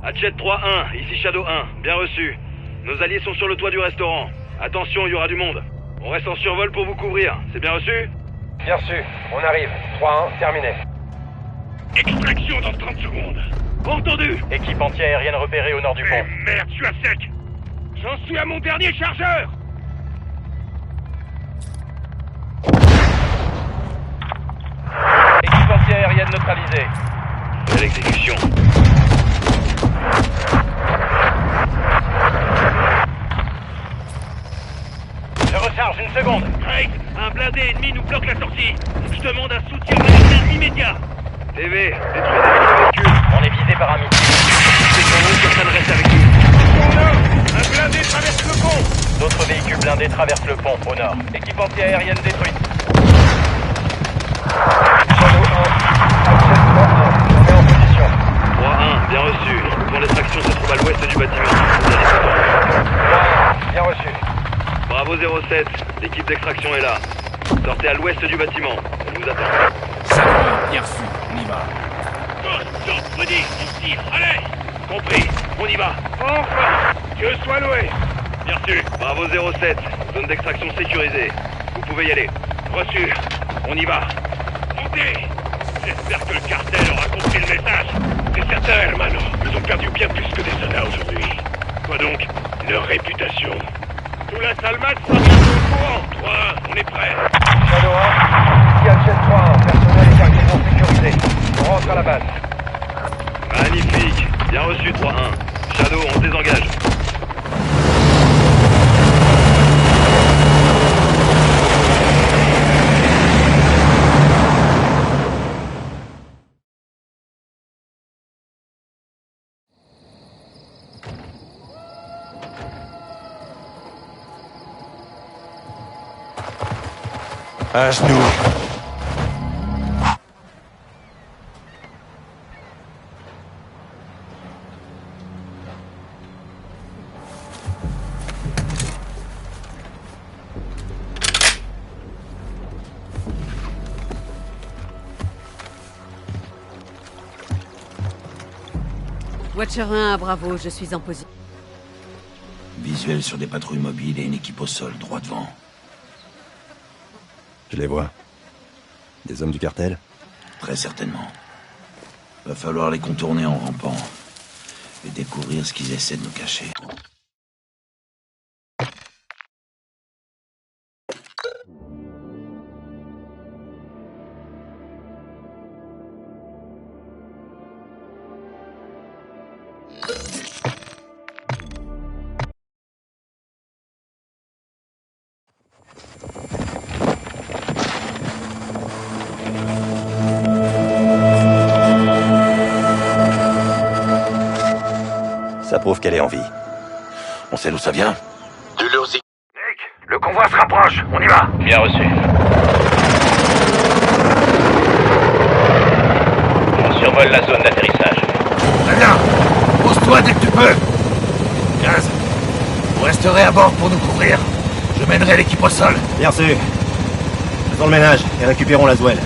[SPEAKER 1] Hatchet 3-1, ici Shadow 1, bien reçu. Nos alliés sont sur le toit du restaurant. Attention, il y aura du monde. On reste en survol pour vous couvrir, c'est bien reçu?
[SPEAKER 8] Bien sûr, on arrive. 3-1, terminé.
[SPEAKER 6] Extraction dans 30 secondes. Entendu.
[SPEAKER 8] Équipe anti-aérienne repérée au nord du pont.
[SPEAKER 6] Merde, je suis à sec. J'en suis à mon dernier chargeur.
[SPEAKER 8] Équipe anti-aérienne neutralisée.
[SPEAKER 1] Belle exécution.
[SPEAKER 8] Je recharge, une seconde.
[SPEAKER 6] Craig, un blindé ennemi nous bloque la sortie. Je demande un soutien militaire immédiat.
[SPEAKER 1] TV, détruisez le véhicule.
[SPEAKER 8] On est visé par un missile.
[SPEAKER 1] C'est son nom, personne reste avec nous.
[SPEAKER 6] Un blindé traverse le pont.
[SPEAKER 8] D'autres véhicules blindés traversent le pont, au nord. Équipe anti-aérienne détruite. Shadow 1, Hatchet 3-1. On est en position.
[SPEAKER 1] 3-1, bien reçu. Le point d'extraction se trouve à l'ouest du bâtiment. Vous allez s'entendre.
[SPEAKER 8] 3-1, bien reçu.
[SPEAKER 1] Bravo 07, l'équipe d'extraction est là. Sortez à l'ouest du bâtiment. On vous attend.
[SPEAKER 2] Ça va, bien reçu. On y va.
[SPEAKER 6] Tous, Rudy, ici, allez. Compris, on y va. Enfin, Dieu soit loué.
[SPEAKER 1] Bien reçu. Bravo 07, zone d'extraction sécurisée. Vous pouvez y aller.
[SPEAKER 6] Reçu, on y va. Montez. J'espère que le cartel aura compris le message. C'est certain, hermano. Ils ont perdu bien plus que des soldats aujourd'hui. Quoi donc? Leur réputation. Tout la Salmat sera bientôt au courant. 3-1, on est prêts.
[SPEAKER 8] Shadow 1, ici Hatchet 3-1. Personnel et cargaison sécurisés. On rentre à la base.
[SPEAKER 1] Magnifique. Bien reçu 3-1. Shadow, on se désengage.
[SPEAKER 3] À genoux.
[SPEAKER 10] Watcher 1 à Bravo, je suis en position.
[SPEAKER 2] Visuel sur des patrouilles mobiles et une équipe au sol, droit devant.
[SPEAKER 3] Je les vois. Des hommes du cartel?
[SPEAKER 2] Très certainement. Va falloir les contourner en rampant. Et découvrir ce qu'ils essaient de nous cacher.
[SPEAKER 3] Ça prouve qu'elle est en vie.
[SPEAKER 2] On sait d'où ça vient?
[SPEAKER 9] De leurs équipes.
[SPEAKER 6] Nick, le convoi se rapproche. On y va.
[SPEAKER 8] Bien reçu. On survole la zone d'atterrissage.
[SPEAKER 2] Très bien. Pose-toi dès que tu peux. 15. Vous resterez à bord pour nous couvrir. Je mènerai l'équipe au sol.
[SPEAKER 3] Bien sûr. Faisons le ménage et récupérons la Zouelle.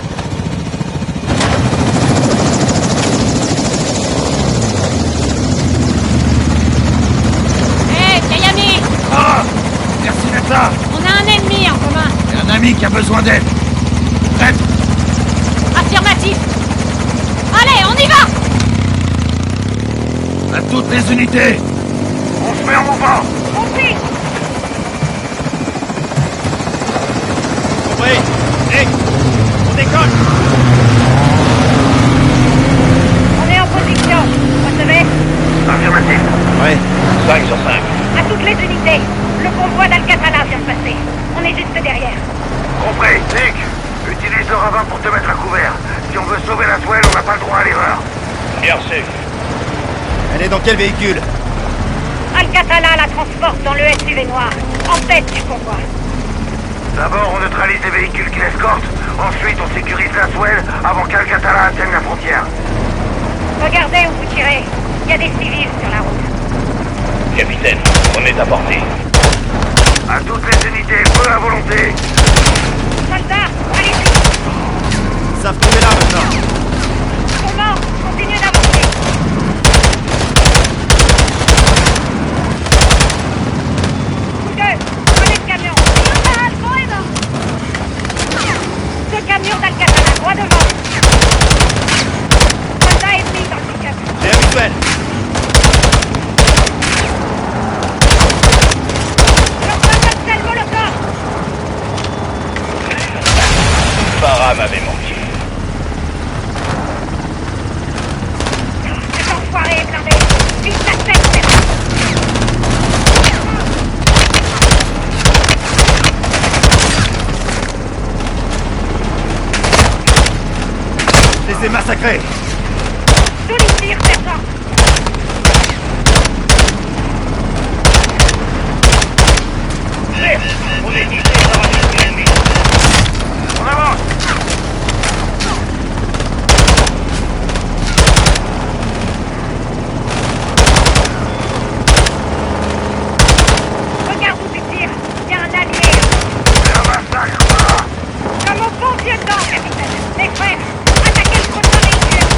[SPEAKER 2] Merci d'être là.
[SPEAKER 10] On a un ennemi en commun.
[SPEAKER 2] Et un ami qui a besoin d'aide. Prête?
[SPEAKER 10] Affirmatif. Allez, on y va.
[SPEAKER 2] À toutes les unités.
[SPEAKER 6] On se met en mouvement.
[SPEAKER 10] Compris.
[SPEAKER 3] Oui. Nick, on décolle.
[SPEAKER 10] On est en position. Recevez.
[SPEAKER 6] Affirmatif.
[SPEAKER 3] Ouais.
[SPEAKER 6] 5 sur 5.
[SPEAKER 10] À toutes les unités. Le convoi d'Alcatala vient de passer. On est juste derrière.
[SPEAKER 6] Compris. Nick, utilise le ravin pour te mettre à couvert. Si on veut sauver la Zouelle, on n'a pas le droit à l'erreur. Bien reçu.
[SPEAKER 3] Elle est dans quel véhicule?
[SPEAKER 10] Alcatala la transporte dans le SUV noir, en tête du convoi.
[SPEAKER 6] D'abord, on neutralise les véhicules qui l'escortent.
[SPEAKER 5] Ensuite, on sécurise Laswell avant qu'Al-Qatala atteigne la frontière.
[SPEAKER 10] Regardez où vous tirez. Il y a des civils sur la route.
[SPEAKER 9] Capitaine, on est à portée.
[SPEAKER 5] À toutes les unités, feu à volonté.
[SPEAKER 10] Soldats, allez-y.
[SPEAKER 4] Ils savent qu'on est là maintenant.
[SPEAKER 10] Comment? Continuez d'avancer. Vous deux, prenez le camion. Ce camion d'Al-Qatala, droit devant. Soldats ennemis dans le pick-up.
[SPEAKER 4] J'ai un visuel.
[SPEAKER 9] Farah m'avait manqué.
[SPEAKER 10] Cet enfoiré est blindé. Vite la tête, c'est là.
[SPEAKER 4] Je les ai massacrés.
[SPEAKER 10] Tous les tirs, sergent.
[SPEAKER 9] Merde, on est guidé par un esprit ennemi.
[SPEAKER 5] En avance.
[SPEAKER 10] Regarde où tu tires. Il y a un allié.
[SPEAKER 5] C'est un massacre, Farah.
[SPEAKER 10] Comme au bon vieux temps, capitaine. Les frères, attaquez le prochain véhicule.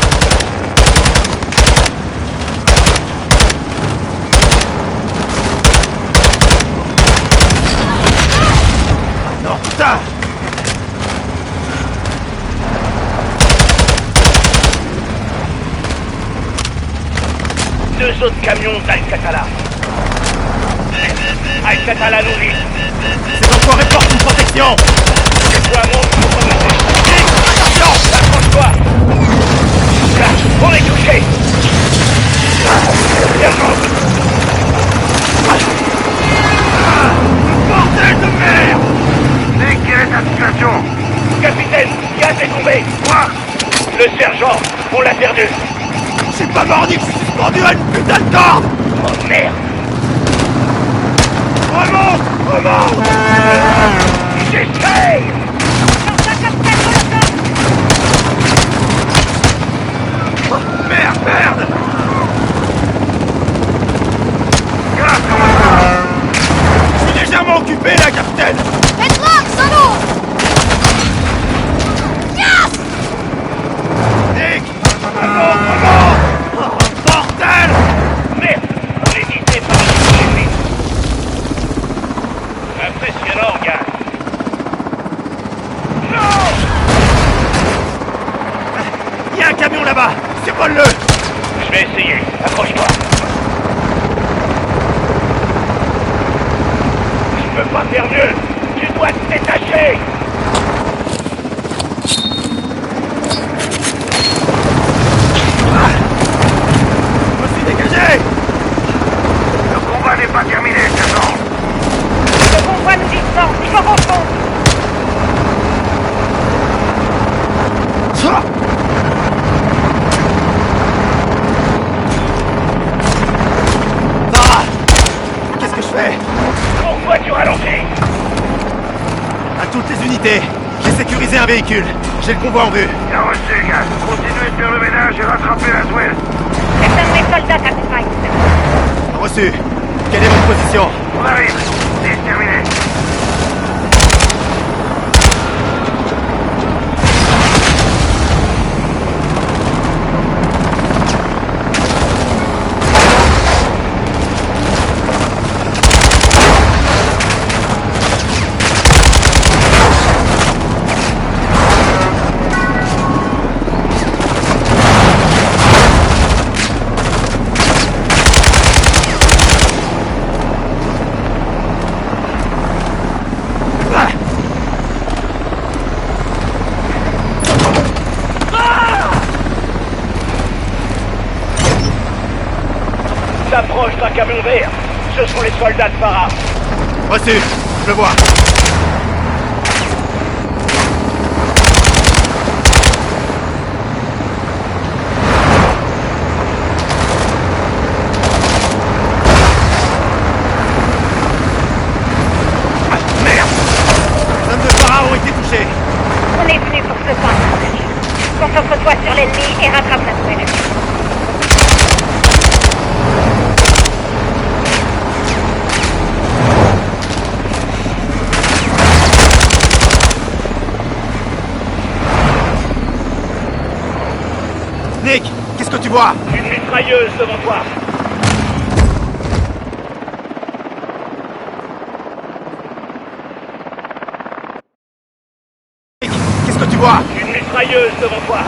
[SPEAKER 4] Non, putain.
[SPEAKER 9] Deux autres camions d'Al-Qatala. Al-Qatala nous vise.
[SPEAKER 4] Ces enfoirés portent une protection.
[SPEAKER 9] C'est toi, mon pour commencer.
[SPEAKER 4] Attention.
[SPEAKER 9] Accroche-toi. Là, on est touché.
[SPEAKER 4] Bordel de merde.
[SPEAKER 5] Nick, quelle est ta situation?
[SPEAKER 9] Capitaine, Gaz est tombé.
[SPEAKER 5] Quoi?
[SPEAKER 9] Le sergent, on l'a perdu.
[SPEAKER 4] J'ai pas mort ni que je suis suspendu à une putain de corde.
[SPEAKER 9] Oh merde.
[SPEAKER 4] Remonte. Remonte.
[SPEAKER 9] J'essaye.
[SPEAKER 4] Merde, merde.
[SPEAKER 5] Gaz, comment ça?
[SPEAKER 4] Je suis légèrement occupé là, capitaine. Nick. Remonte, remonte. Oh, bordel.
[SPEAKER 9] Merde, on est guidé par un esprit ennemi. Impressionnant, Gaz. Non.
[SPEAKER 4] Il y a un camion là-bas. Survole-le.
[SPEAKER 9] Je vais essayer. Accroche-toi. Je peux pas faire mieux. Tu dois te détacher.
[SPEAKER 4] Je me suis dégagé.
[SPEAKER 5] Le combat n'est pas terminé, sergent.
[SPEAKER 10] Le convoi nous dispense. Il faut qu'on fonce.
[SPEAKER 4] Farah. Qu'est-ce que je fais?
[SPEAKER 9] Pourquoi tu ralentis?
[SPEAKER 4] À toutes les unités, j'ai sécurisé un véhicule. J'ai le convoi en vue.
[SPEAKER 5] Bien reçu, Gaz. Continuez de faire le ménage et rattrapez Laswell.
[SPEAKER 10] Certains de mes soldats t'accompagnent.
[SPEAKER 4] Reçu. Quelle est votre position?
[SPEAKER 5] On arrive. C'est terminé.
[SPEAKER 9] S'approche d'un camion vert. Ce sont les soldats de Farah.
[SPEAKER 4] Reçu. Je le vois.
[SPEAKER 10] On est venu Concentre-toi sur l'ennemi et rattrape la nouvelle.
[SPEAKER 3] Nick, qu'est-ce que tu vois?
[SPEAKER 6] Une mitrailleuse devant toi.
[SPEAKER 3] Nick, qu'est-ce que tu vois?
[SPEAKER 6] Une mitrailleuse devant toi.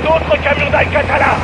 [SPEAKER 6] D'autres camions d'Al-Qatala.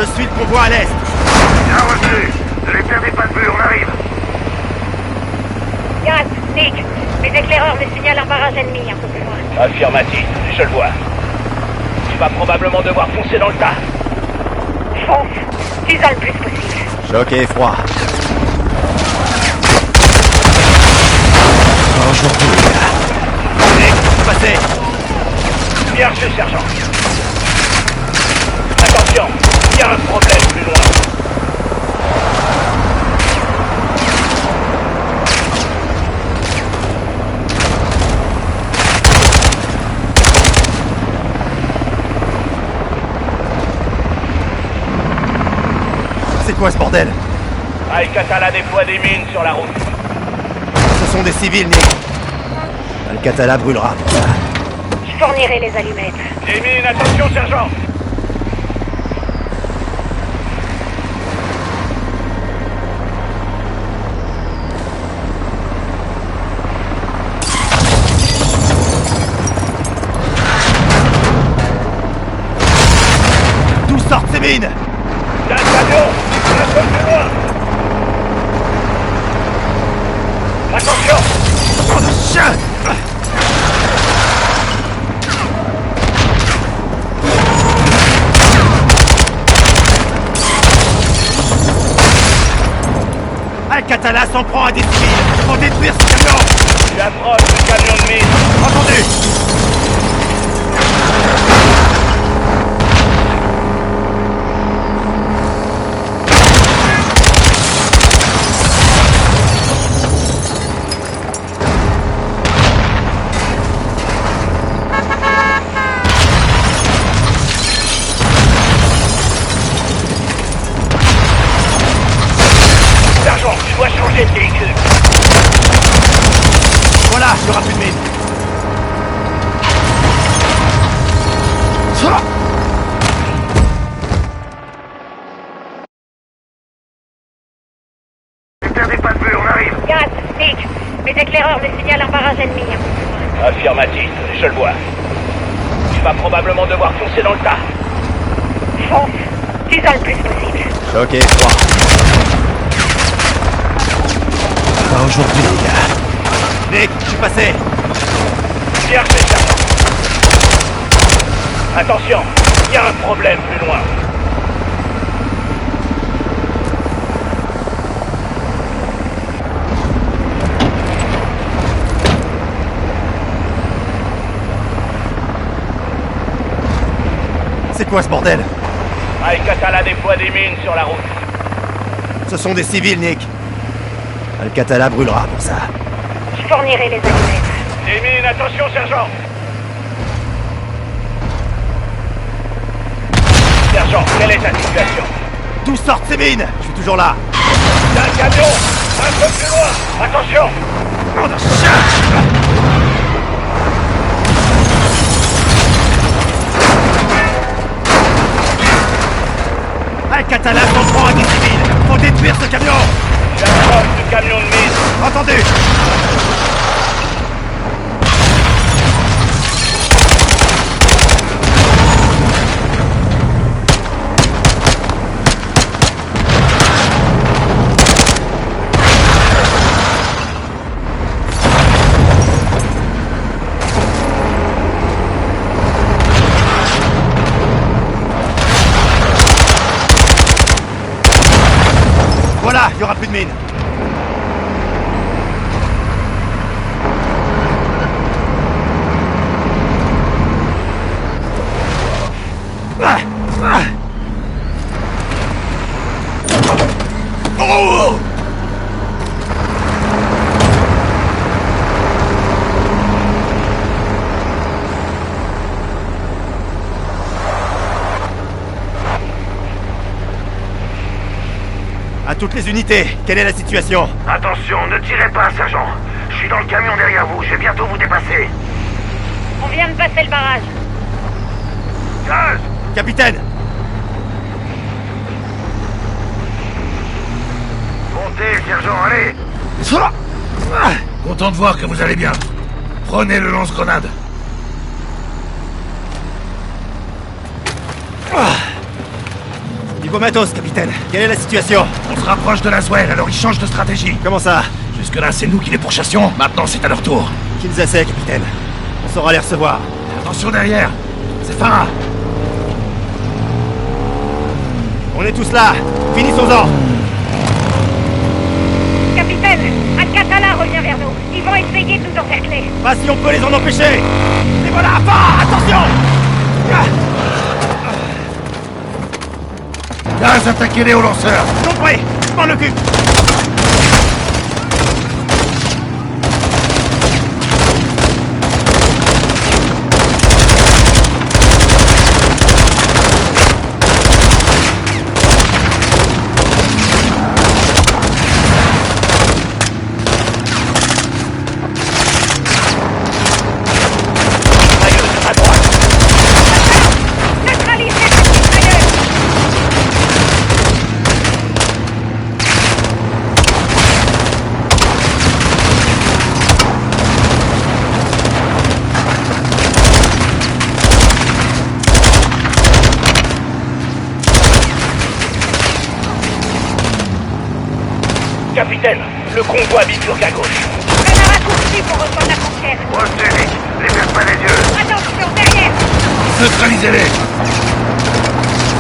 [SPEAKER 3] Je suis le convoi à l'est.
[SPEAKER 6] Bien reçu. Ne les perdez pas de vue, on arrive.
[SPEAKER 10] Yann, Nick, mes éclaireurs me signalent un barrage ennemi un peu plus loin.
[SPEAKER 6] Affirmatif, je le vois. Tu vas probablement devoir foncer dans le tas.
[SPEAKER 10] Fonce, tue-en le plus possible.
[SPEAKER 3] Choc et froid. Aujourd'hui. Nick, passez.
[SPEAKER 6] Bien reçu, sergent. Attention, il y a un problème plus loin.
[SPEAKER 3] C'est quoi ce bordel?
[SPEAKER 6] Al-Qatala déploie des mines sur la route.
[SPEAKER 3] Ce sont des civils, Nick. Al-Qatala brûlera.
[SPEAKER 10] Je fournirai les allumettes.
[SPEAKER 6] Des mines, attention, sergent.
[SPEAKER 3] D'où sortent ces mines?
[SPEAKER 6] D'un camion, un peu plus loin. Attention.
[SPEAKER 3] Oh le chien! Al-Qatala s'en prend à des civils. Faut détruire ce camion.
[SPEAKER 6] Tu approches du camion de mine.
[SPEAKER 3] Entendu.
[SPEAKER 6] Sergent, tu dois changer de véhicule.
[SPEAKER 3] Voilà, il n'y aura plus de mine.
[SPEAKER 10] barrage ennemi.
[SPEAKER 8] Affirmatif, je le vois. Tu vas probablement devoir foncer dans le tas.
[SPEAKER 10] Fonce. Disons le plus possible.
[SPEAKER 3] Ok, 3. Pas aujourd'hui, les gars. Nick, je suis passé.
[SPEAKER 8] Bien fait, sergent. Attention, il y a un problème plus loin.
[SPEAKER 3] C'est quoi ce bordel?
[SPEAKER 8] Al-Qatala déploie des mines sur la route.
[SPEAKER 3] Ce sont des civils, Nick. Al-Qatala brûlera pour ça.
[SPEAKER 10] Je fournirai les allumettes.
[SPEAKER 8] Des mines, attention, sergent. Sergent, quelle est ta situation?
[SPEAKER 3] D'où sortent ces mines? Je suis toujours là.
[SPEAKER 8] Il y a un camion. Un peu plus loin. Attention.
[SPEAKER 3] Nom de chien! Al-Qatala s'en prend à des civils. Faut détruire ce camion.
[SPEAKER 8] J'approche du camion de mine.
[SPEAKER 3] Entendu. Voilà, il n'y aura plus de mines. Oh! À toutes les unités, quelle est la situation?
[SPEAKER 6] Attention, ne tirez pas, sergent. Je suis dans le camion derrière vous, je vais bientôt vous dépasser.
[SPEAKER 10] On vient de passer le barrage.
[SPEAKER 6] Gaz!
[SPEAKER 3] Capitaine!
[SPEAKER 6] Montez, sergent, allez!
[SPEAKER 2] Content de voir que vous allez bien. Prenez le lance-grenade.
[SPEAKER 3] Niveau matos, capitaine. Quelle est la situation?
[SPEAKER 2] On se rapproche de Laswell, alors ils changent de stratégie.
[SPEAKER 3] Comment ça?
[SPEAKER 2] Jusque-là, c'est nous qui les pourchassions. Maintenant, c'est à leur tour.
[SPEAKER 3] Qu'ils essaient, capitaine. On saura les recevoir.
[SPEAKER 2] Attention derrière. C'est Farah.
[SPEAKER 3] On est tous là. Finissons-en.
[SPEAKER 10] Capitaine, Al-Qatala revient vers nous. Ils vont essayer de nous encercler.
[SPEAKER 3] Pas si on peut les en empêcher. Les voilà à part. Attention.
[SPEAKER 2] Gaz, attaquez-les au lanceur.
[SPEAKER 3] Compris. Je m'en occupe.
[SPEAKER 8] À droite.
[SPEAKER 10] Neutralisez cette mitrailleuse.
[SPEAKER 8] Capitaine, le convoi bifurque à gauche.
[SPEAKER 10] Prenne un raccourci pour rejoindre la frontière.
[SPEAKER 6] Proche Nick, les ferme pas les yeux.
[SPEAKER 10] Attention, derrière.
[SPEAKER 2] Neutralisez-les.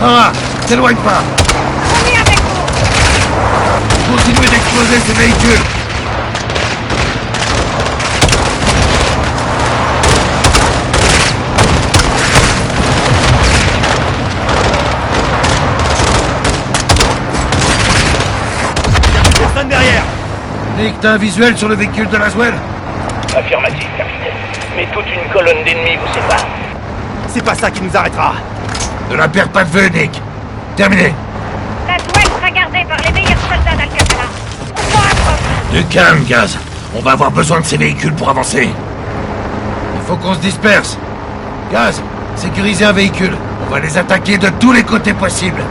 [SPEAKER 2] Farah, t'éloigne pas.
[SPEAKER 10] On est avec vous.
[SPEAKER 2] Continuez d'exploser ces véhicules.
[SPEAKER 3] Personne derrière.
[SPEAKER 2] Nick, t'as un visuel sur le véhicule de Laswell?
[SPEAKER 8] Affirmatif, capitaine. Mais toute une colonne d'ennemis vous sépare.
[SPEAKER 3] C'est pas ça qui nous arrêtera.
[SPEAKER 2] Ne la perds pas de vue, Nick. Terminé.
[SPEAKER 10] Laswell sera gardée par les meilleurs soldats d'Al-Qatala. On s'en rapproche.
[SPEAKER 2] Du calme, Gaz. On va avoir besoin de ces véhicules pour avancer. Il faut qu'on se disperse. Gaz, sécurisez un véhicule. On va les attaquer de tous les côtés possibles.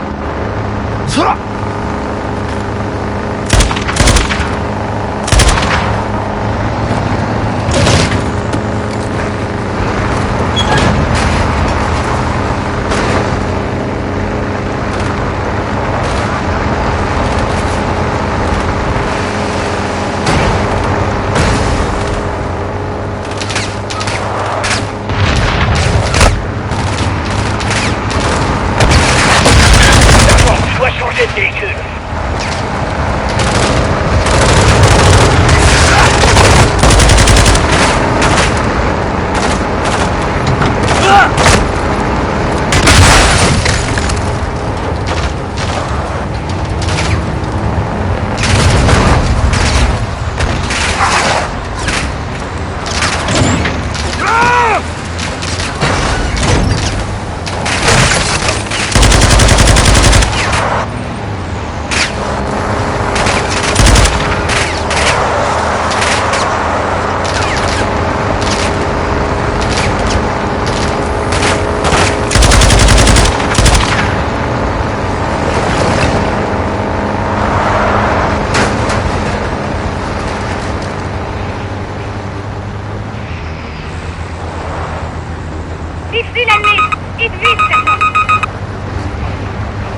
[SPEAKER 10] Ici l'ennemi. Il vise, sergent.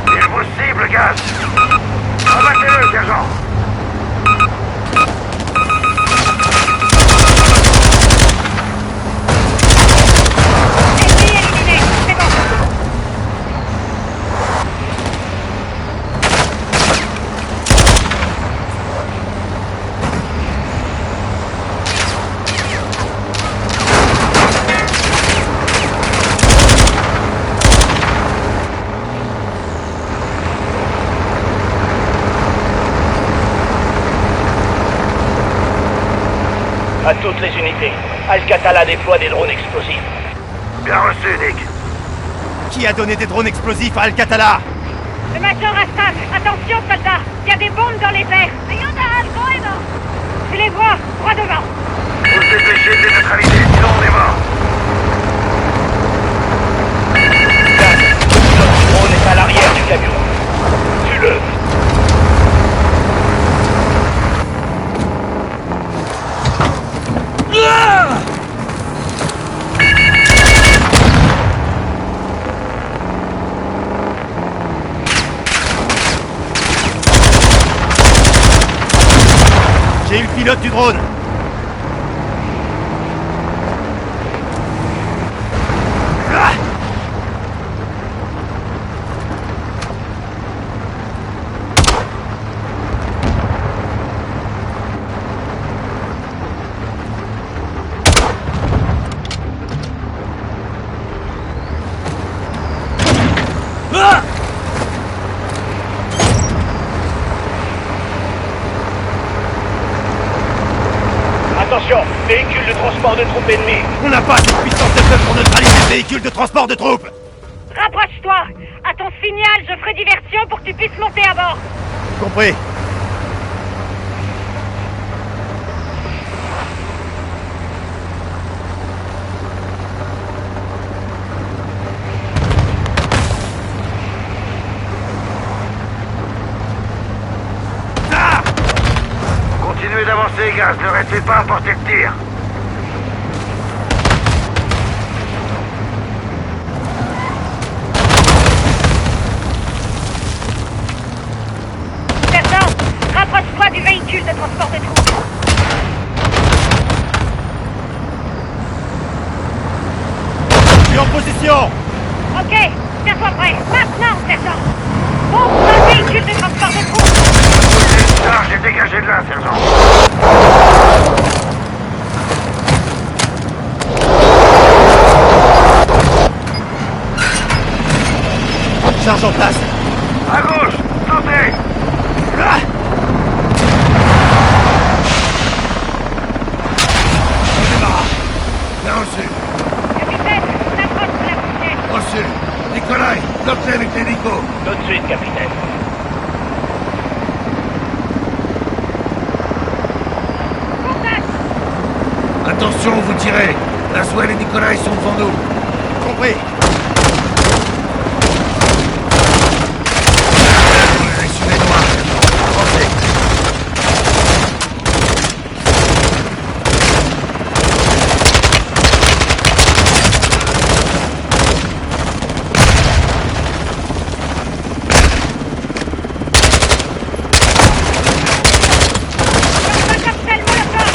[SPEAKER 6] Il vous cible, gaz. Rabattez-le, sergent.
[SPEAKER 10] Ennemi éliminé. C'est bon.
[SPEAKER 9] À toutes les unités, Al-Qatala déploie des drones explosifs.
[SPEAKER 6] Bien reçu, Nick.
[SPEAKER 3] Qui a donné des drones explosifs à Al-Qatala?
[SPEAKER 10] Le Major Assad. Attention, soldats. Il y a des bombes dans les airs. Je les vois. Droit devant.
[SPEAKER 6] Vous dépêchez de les neutraliser, sinon on est mort.
[SPEAKER 9] Notre drone est à l'arrière du camion. Tue-le.
[SPEAKER 3] J'ai eu le pilote du drone.
[SPEAKER 9] Attention, véhicule de transport de troupes ennemies.
[SPEAKER 3] On n'a pas assez de puissance de feu pour neutraliser le véhicule de transport de troupes.
[SPEAKER 10] Rapproche-toi. À ton signal, je ferai diversion pour que tu puisses monter à bord.
[SPEAKER 3] Compris.
[SPEAKER 6] Continuez d'avancer, gaz. Ne restez pas à portée de tir.
[SPEAKER 10] Sergent, rapproche-toi du véhicule de transport de troupes.
[SPEAKER 3] Je suis en position.
[SPEAKER 10] Ok, tiens-toi prêt. Maintenant, sergent. Monte dans le véhicule de transport de troupes.
[SPEAKER 6] Charge est dégagé de là, sergent.
[SPEAKER 3] Charge en place.
[SPEAKER 6] À gauche, sautez.
[SPEAKER 3] Ah!
[SPEAKER 2] On démarre. Bien reçu.
[SPEAKER 10] Capitaine, on approche de la fusée.
[SPEAKER 2] Reçu. Nikolai, bloquez avec l'hélico.
[SPEAKER 9] Tout de suite, capitaine.
[SPEAKER 10] Contact.
[SPEAKER 2] Attention, vous tirez. Laswell et Nikolai sont devant nous.
[SPEAKER 3] Compris.
[SPEAKER 2] Suivez-moi. Avancez.
[SPEAKER 10] Pas cocktail Molotov.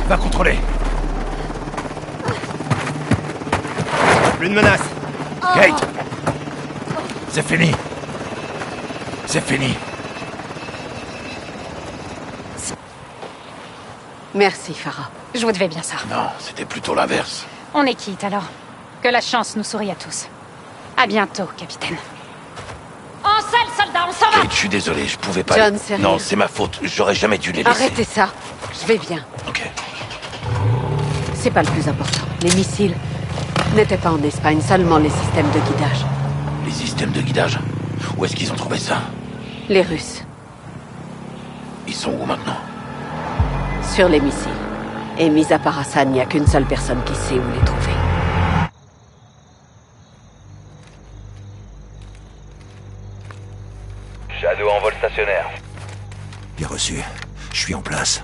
[SPEAKER 2] Va contrôler.
[SPEAKER 3] Plus de menaces.
[SPEAKER 2] Kate! C'est fini. C'est fini.
[SPEAKER 11] Merci, Farah.
[SPEAKER 10] Je vous devais bien ça.
[SPEAKER 2] Non, c'était plutôt l'inverse.
[SPEAKER 10] On est quitte alors. Que la chance nous sourie à tous. À bientôt, capitaine. En selle, soldats, on s'en va!
[SPEAKER 2] Kate, je suis désolé, je pouvais pas...
[SPEAKER 11] John, sérieux.
[SPEAKER 2] Non, c'est ma faute. J'aurais jamais dû les laisser.
[SPEAKER 11] Arrêtez ça. Je vais bien.
[SPEAKER 2] Ok.
[SPEAKER 11] C'est pas le plus important. Les missiles n'étaient pas en Espagne, seulement les systèmes de guidage.
[SPEAKER 2] Les systèmes de guidage. Où est-ce qu'ils ont trouvé ça?
[SPEAKER 11] Les Russes.
[SPEAKER 2] Ils sont où maintenant?
[SPEAKER 11] Sur les missiles. Et mis à part Hassan, il n'y a qu'une seule personne qui sait où les trouver.
[SPEAKER 8] Shadow en vol stationnaire.
[SPEAKER 2] Bien reçu. Je suis en place.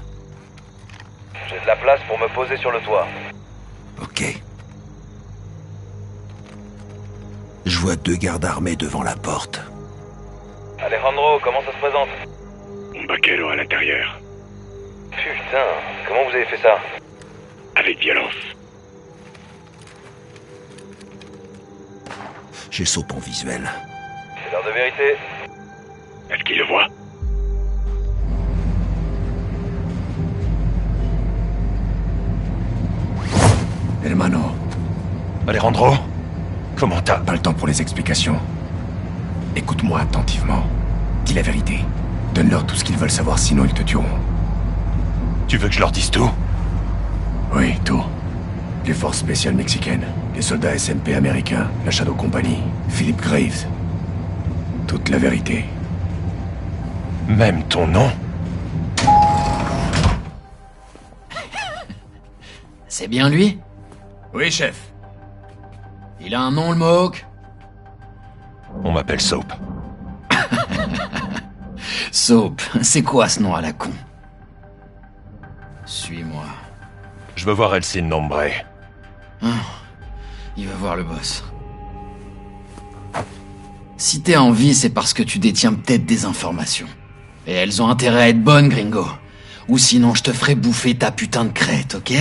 [SPEAKER 8] J'ai de la place pour me poser sur le toit.
[SPEAKER 2] Ok. Je vois 2 gardes armés devant la porte.
[SPEAKER 8] Alejandro, comment ça se présente?
[SPEAKER 6] Un vaquero à l'intérieur.
[SPEAKER 8] Putain, comment vous avez fait ça?
[SPEAKER 6] Avec violence.
[SPEAKER 2] J'ai SOAP en visuel.
[SPEAKER 8] C'est l'heure de vérité.
[SPEAKER 6] Est-ce qu'il le voit?
[SPEAKER 2] Hermano.
[SPEAKER 6] Alejandro? Comment t'as...
[SPEAKER 2] Pas le temps pour les explications. Écoute-moi attentivement. Dis la vérité. Donne-leur tout ce qu'ils veulent savoir, sinon ils te tueront.
[SPEAKER 6] Tu veux que je leur dise tout?
[SPEAKER 2] Oui, tout. Les forces spéciales mexicaines, les soldats SMP américains, la Shadow Company, Philip Graves. Toute la vérité.
[SPEAKER 6] Même ton nom?
[SPEAKER 12] C'est bien lui?
[SPEAKER 2] Oui, chef.
[SPEAKER 12] Il a un nom, le Mohawk?
[SPEAKER 6] On m'appelle Soap.
[SPEAKER 12] Soap, c'est quoi ce nom à la con? Suis-moi.
[SPEAKER 6] Je veux voir Elsin Nombre.
[SPEAKER 12] Il va voir le boss. Si t'es en vie, c'est parce que tu détiens peut-être des informations. Et elles ont intérêt à être bonnes, gringo. Ou sinon, je te ferai bouffer ta putain de crête, ok?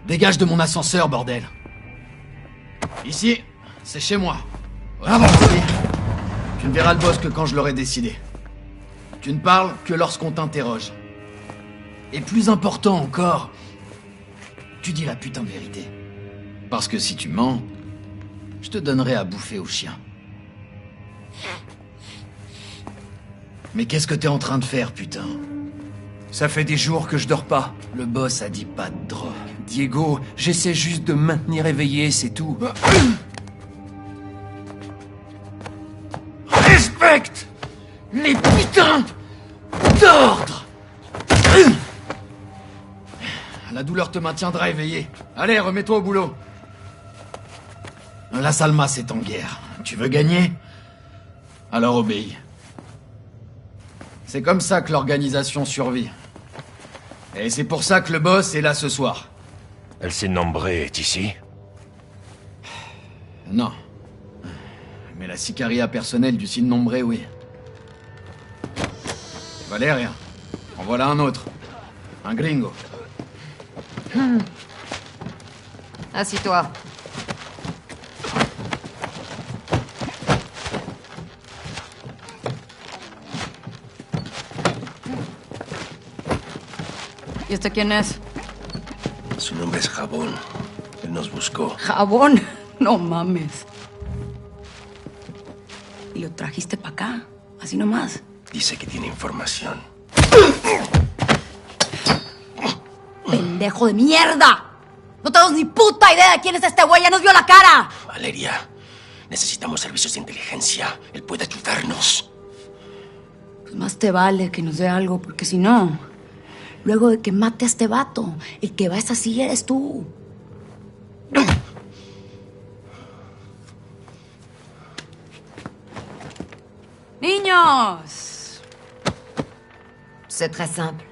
[SPEAKER 12] Dégage de mon ascenseur, bordel. Ici, c'est chez moi. Avance. Tu ne verras le boss que quand je l'aurai décidé. Tu ne parles que lorsqu'on t'interroge. Et plus important encore, tu dis la putain de vérité. Parce que si tu mens, je te donnerai à bouffer au chien. Mais qu'est-ce que t'es en train de faire, putain?
[SPEAKER 4] Ça fait des jours que je dors pas.
[SPEAKER 12] Le boss a dit pas de drop.
[SPEAKER 4] Diego, j'essaie juste de me maintenir éveillé, c'est tout.
[SPEAKER 12] Respecte les putains d'ordre. La douleur te maintiendra éveillé. Allez, remets-toi au boulot. La Salma, c'est en guerre. Tu veux gagner? Alors obéis. C'est comme ça que l'organisation survit. Et c'est pour ça que le boss est là ce soir.
[SPEAKER 6] Elsin Nombre est ici?
[SPEAKER 12] Non. Mais la sicaria personnelle du Sin Nombre, oui. Valeria, en voilà un autre. Un gringo.
[SPEAKER 13] Assis-toi. ¿Y este quién es?
[SPEAKER 2] Su nombre es Jabón. Él nos buscó.
[SPEAKER 13] ¿Jabón? No mames. Y lo trajiste para acá, así nomás.
[SPEAKER 2] Dice que tiene información.
[SPEAKER 13] ¡Pendejo de mierda! ¡No tenemos ni puta idea de quién es este güey! ¡Ya nos vio la cara!
[SPEAKER 2] Valeria, necesitamos servicios de inteligencia. Él puede ayudarnos.
[SPEAKER 13] Pues más te vale que nos dé algo, porque si no... Luego de que mate a este vato, el que va a esa silla eres tú. Niños!
[SPEAKER 14] C'est très simple.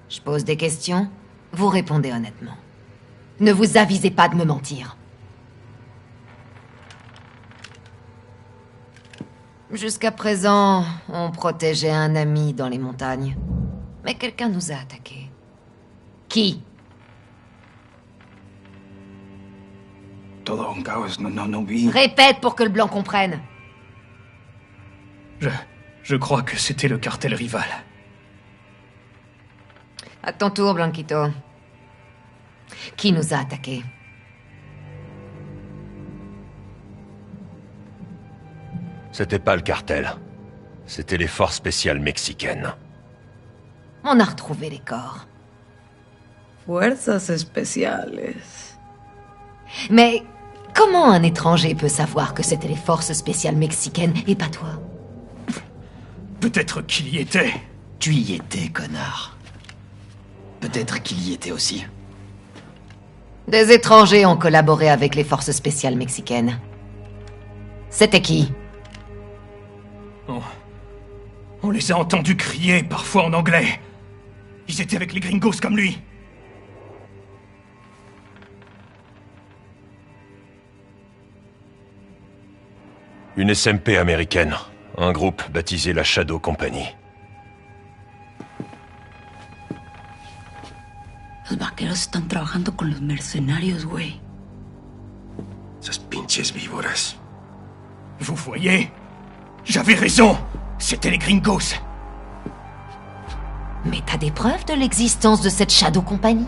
[SPEAKER 14] Je pose des questions, vous répondez honnêtement. Ne vous avisez pas de me mentir. Jusqu'à présent, on protégeait un ami dans les montagnes. Mais quelqu'un nous a attaqués. Qui?
[SPEAKER 2] Todo un caos, no vi.
[SPEAKER 14] Répète pour que le blanc comprenne.
[SPEAKER 2] Je crois que c'était le cartel rival.
[SPEAKER 14] À ton tour, Blanquito. Qui nous a attaqués?
[SPEAKER 1] C'était pas le cartel. C'était les forces spéciales mexicaines.
[SPEAKER 14] On a retrouvé les corps.
[SPEAKER 13] Fuerzas especiales.
[SPEAKER 14] Mais comment un étranger peut savoir que c'était les forces spéciales mexicaines et pas toi?
[SPEAKER 2] Peut-être qu'il y était.
[SPEAKER 12] Tu y étais, connard. Peut-être qu'il y était aussi.
[SPEAKER 14] Des étrangers ont collaboré avec les forces spéciales mexicaines. C'était qui?
[SPEAKER 2] On les a entendus crier, parfois en anglais. Ils étaient avec les gringos comme lui.
[SPEAKER 1] Une SMP américaine. Un groupe baptisé la Shadow Company.
[SPEAKER 13] Los vaqueros están trabajando con los mercenarios, güey.
[SPEAKER 2] Esas pinches víboras. Vous voyez? J'avais raison. C'était les gringos.
[SPEAKER 14] Mais t'as des preuves de l'existence de cette Shadow Company?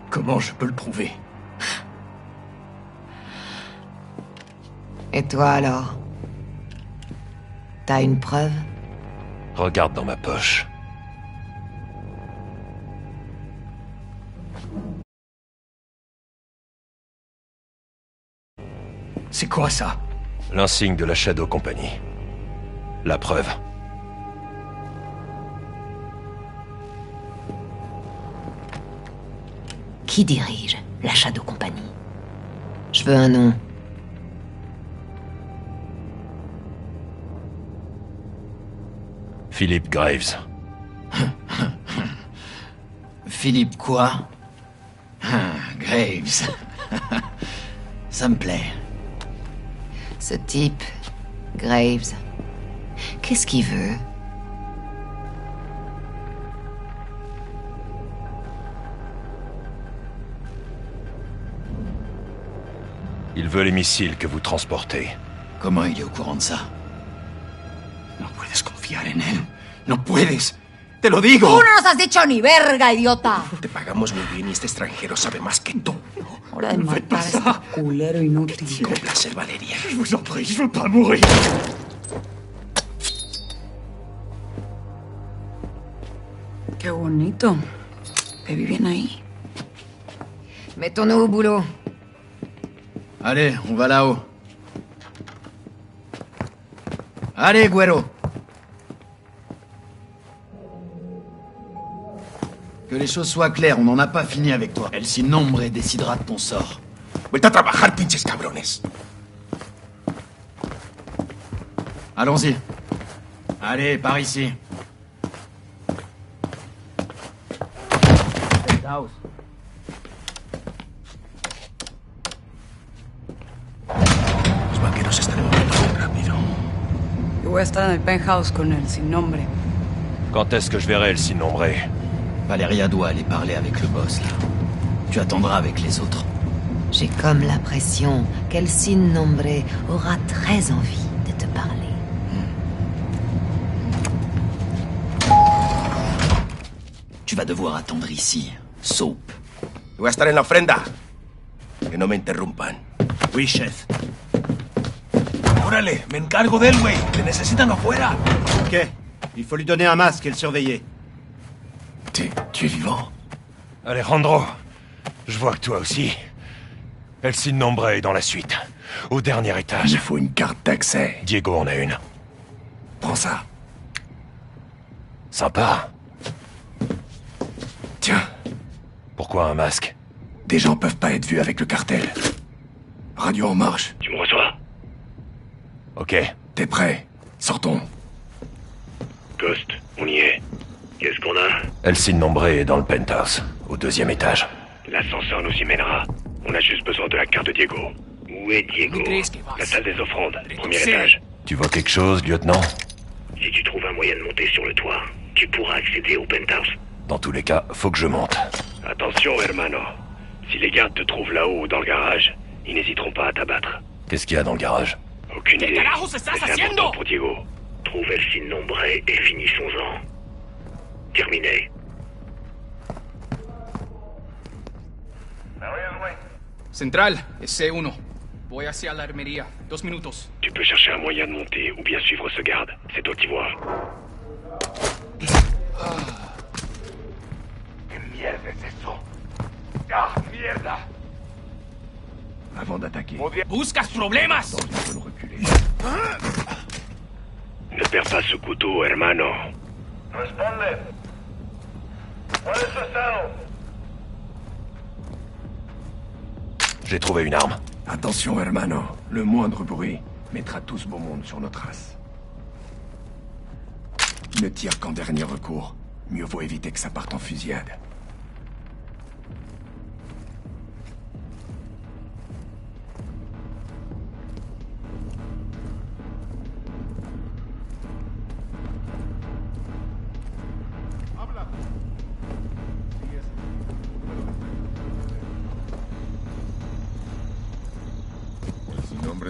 [SPEAKER 2] Comment je peux le prouver?
[SPEAKER 14] Et toi alors? T'as une preuve?
[SPEAKER 1] Regarde dans ma poche.
[SPEAKER 2] C'est quoi ça?
[SPEAKER 1] L'insigne de la Shadow Company. La preuve.
[SPEAKER 14] Qui dirige la Shadow Company? Je veux un nom.
[SPEAKER 1] Philip Graves.
[SPEAKER 12] Philippe quoi? Graves. Ça me plaît.
[SPEAKER 14] Ce type, Graves, qu'est-ce qu'il veut?
[SPEAKER 1] Il veut les missiles que vous transportez.
[SPEAKER 12] Comment il est au courant de ça?
[SPEAKER 2] No puedes confiar en él. No puedes. Te lo digo.
[SPEAKER 13] ¡Tú no nos has dicho ni verga, idiota!
[SPEAKER 2] Te pagamos muy bien y este extranjero sabe más que tú.
[SPEAKER 13] Hora de matar a este culero inútil.
[SPEAKER 2] Con placer, Valeria. Je vous en prie, je veux pas mourir.
[SPEAKER 13] Qué bonito. Te vi bien ahí.
[SPEAKER 14] Mettons-nous au boulot.
[SPEAKER 12] Allez, on va là-haut. Allez, güero. Que les choses soient claires, on n'en a pas fini avec toi. El Sin Nombre décidera de ton sort.
[SPEAKER 2] Vuelta a trabajar, pinches cabrones.
[SPEAKER 12] Allons-y. Allez, par ici.
[SPEAKER 2] Los vaqueros se están moviendo muy rápido.
[SPEAKER 13] Yo voy a estar en el penthouse con él, sin nombre.
[SPEAKER 1] Quand est-ce que je verrai El Sin Nombre?
[SPEAKER 12] Valeria doit aller parler avec le boss, là. Tu attendras avec les autres.
[SPEAKER 14] J'ai comme l'impression qu'El Sin Nombre aura très envie de te parler.
[SPEAKER 12] Tu vas devoir attendre ici, Soap.
[SPEAKER 2] Voy a estar en la ofrenda. Que no me interrumpan.
[SPEAKER 12] Oui, chef.
[SPEAKER 2] Órale, me encargo de él, güey. Te necesitan afuera.
[SPEAKER 3] Ok. Il faut lui donner un masque et le surveiller.
[SPEAKER 2] Tu es vivant?
[SPEAKER 1] Alejandro, je vois que toi aussi. El Sin Nombre est dans la suite. Au dernier étage.
[SPEAKER 2] Il faut une carte d'accès.
[SPEAKER 1] Diego en a une.
[SPEAKER 2] Prends ça.
[SPEAKER 1] Sympa.
[SPEAKER 2] Tiens.
[SPEAKER 1] Pourquoi un masque?
[SPEAKER 2] Des gens peuvent pas être vus avec le cartel. Radio en marche.
[SPEAKER 9] Tu me reçois?
[SPEAKER 1] Ok.
[SPEAKER 2] T'es prêt? Sortons.
[SPEAKER 9] Ghost, on y est. Qu'est-ce qu'on a?
[SPEAKER 1] El Sin Nombre est dans le penthouse, au 2e étage.
[SPEAKER 9] L'ascenseur nous y mènera. On a juste besoin de la carte de Diego. Où est Diego? La salle des offrandes, 1er étage.
[SPEAKER 1] Tu vois quelque chose, lieutenant?
[SPEAKER 9] Si tu trouves un moyen de monter sur le toit, tu pourras accéder au penthouse.
[SPEAKER 2] Dans tous les cas, faut que je monte.
[SPEAKER 9] Attention, hermano. Si les gardes te trouvent là-haut dans le garage, ils n'hésiteront pas à t'abattre.
[SPEAKER 2] Qu'est-ce qu'il y a dans le garage?
[SPEAKER 9] Aucune idée. Mais c'est important pour Diego. Trouve El Sin Nombre et finissons-en. Terminé.
[SPEAKER 4] Central, es C1. Voy hacia la armería. 2 minutos.
[SPEAKER 9] Tu peux chercher un moyen de monter ou bien suivre ce garde. C'est toi qui vois.
[SPEAKER 6] ¿Qué mierda es eso? ¡Ah, mierda!
[SPEAKER 2] Avant d'attaquer,
[SPEAKER 4] ¡Buscas problemas!
[SPEAKER 2] nous allons reculer.
[SPEAKER 9] Ne perds pas ce couteau, hermano.
[SPEAKER 5] Responde. ¿Cuál es su estado?
[SPEAKER 2] J'ai trouvé une arme. Attention, hermano. Le moindre bruit mettra tout ce beau monde sur nos traces. Ne tire qu'en dernier recours. Mieux vaut éviter que ça parte en fusillade.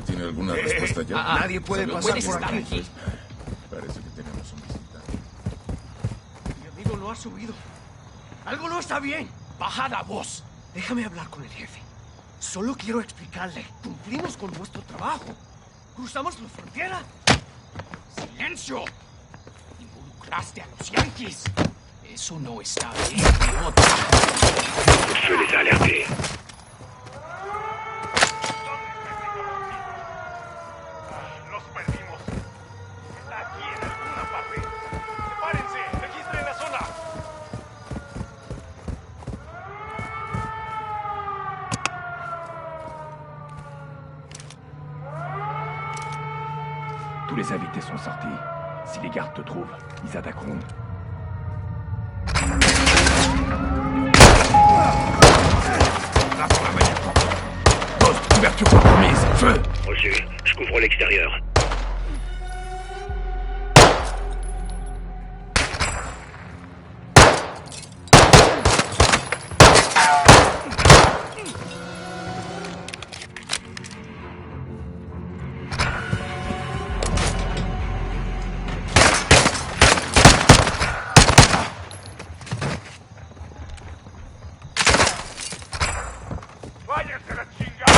[SPEAKER 15] ¿Tiene alguna respuesta ya?
[SPEAKER 4] Nadie puede pasar por aquí.
[SPEAKER 15] Parece que tenemos un visitante.
[SPEAKER 4] Mi amigo lo ha subido. Algo no está bien. Baja la voz. Déjame hablar con el jefe. Solo quiero explicarle. Cumplimos con nuestro trabajo. Cruzamos la frontera. ¡Silencio! Involucraste a los yanquis. Eso no está bien, idiota.
[SPEAKER 9] Je les ai alertés.
[SPEAKER 6] Los perdimos. Está aquí en alguna parte. Prepárense. Registren la zona.
[SPEAKER 2] Tous les invités sont sortis. Si les gardes te trouvent, ils attaqueront. Là pour la manière. Poste, couverture compromise. Feu!
[SPEAKER 9] Reçu. Je couvre l'extérieur.
[SPEAKER 6] ¡Váyanse a la chingada!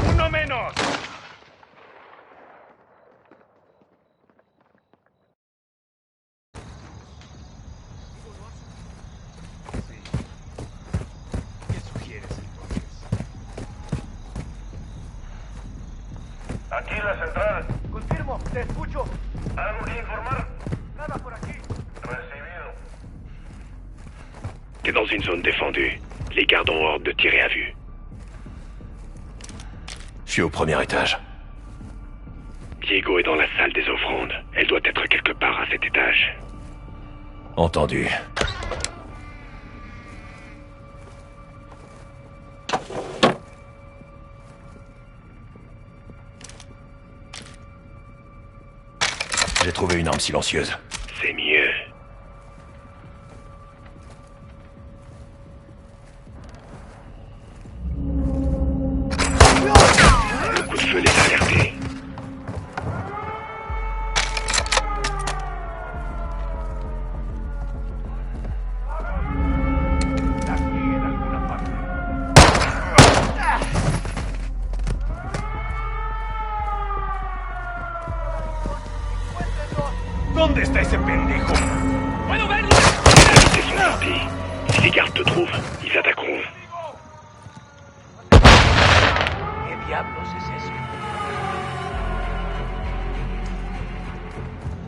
[SPEAKER 6] ¡Uno menos! ¿Qué sugieres entonces?
[SPEAKER 5] Aquí la central.
[SPEAKER 6] Confirmo, te escucho.
[SPEAKER 5] ¿Algo que informar?
[SPEAKER 6] Nada por aquí.
[SPEAKER 5] Recibido.
[SPEAKER 9] T'es dans une zone défendue. Les gardes ont ordre de tirer à vue.
[SPEAKER 2] Je suis au premier étage.
[SPEAKER 9] Diego est dans la salle des offrandes. Elle doit être quelque part à cet étage.
[SPEAKER 2] Entendu. J'ai trouvé une arme silencieuse.
[SPEAKER 9] C'est mieux. Le coup de feu les a alertés.
[SPEAKER 6] Aquí en alguna parte. ¿Dónde está ese pendejo? ¡Puedo verlo!
[SPEAKER 9] Les invités sont sortis. Si les gardes te trouvent, ils attaqueront.
[SPEAKER 6] ¿Qué diablos es eso?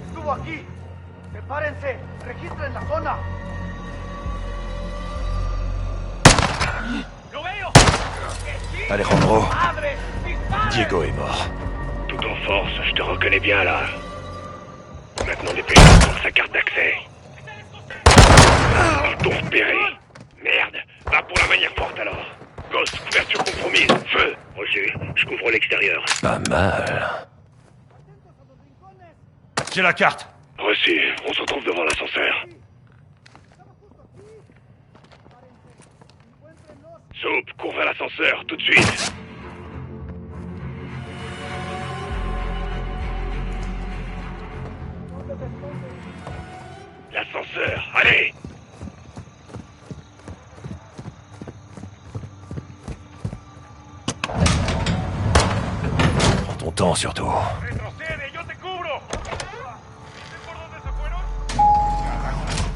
[SPEAKER 6] ¡Estuvo aquí! ¡Prepárense! ¡Registren la zona! ¡Lo veo!
[SPEAKER 2] Alejandro,
[SPEAKER 6] ¡Madre! ¡Dispare!
[SPEAKER 2] Diego est mort.
[SPEAKER 9] Tout en force, je te reconnais bien là. Maintenant dépêche pour sa carte d'accès. Ils t'ont repéré. Merde, va pour la manière forte alors. Feu. Reçu. Je couvre l'extérieur.
[SPEAKER 2] Pas mal.
[SPEAKER 6] J'ai la carte.
[SPEAKER 9] Reçu. On se retrouve devant l'ascenseur. Soupe, cours vers l'ascenseur, tout de suite. L'ascenseur, allez!
[SPEAKER 2] Prends ton temps surtout.
[SPEAKER 6] Retrocede, yo te cubro. ¿Ven por dónde se fueron?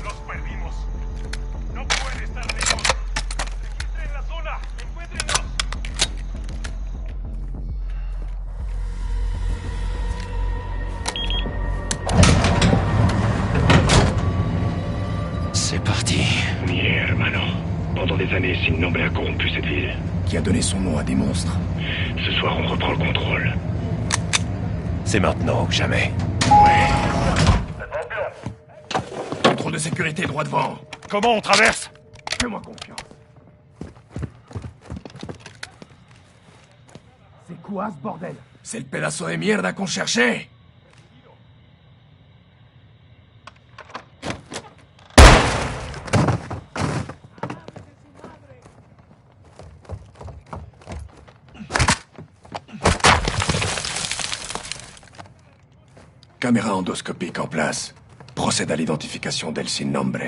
[SPEAKER 6] Los perdimos. No puede estar lejos. Registren la zona. Encuéntrenlos.
[SPEAKER 2] C'est parti.
[SPEAKER 9] Oui, hermano. Pendant des années, Sin Nombre a corrompu cette ville.
[SPEAKER 2] Qui a donné son nom à des monstres.
[SPEAKER 9] Ce soir, on reprend le contrôle.
[SPEAKER 2] C'est maintenant ou jamais. Contrôle de sécurité droit devant.
[SPEAKER 6] Comment on traverse?
[SPEAKER 2] Fais-moi confiance. C'est quoi ce bordel? C'est le pedazo de mierda qu'on cherchait. Caméra endoscopique en place. Procède à l'identification d'El Sin Nombre.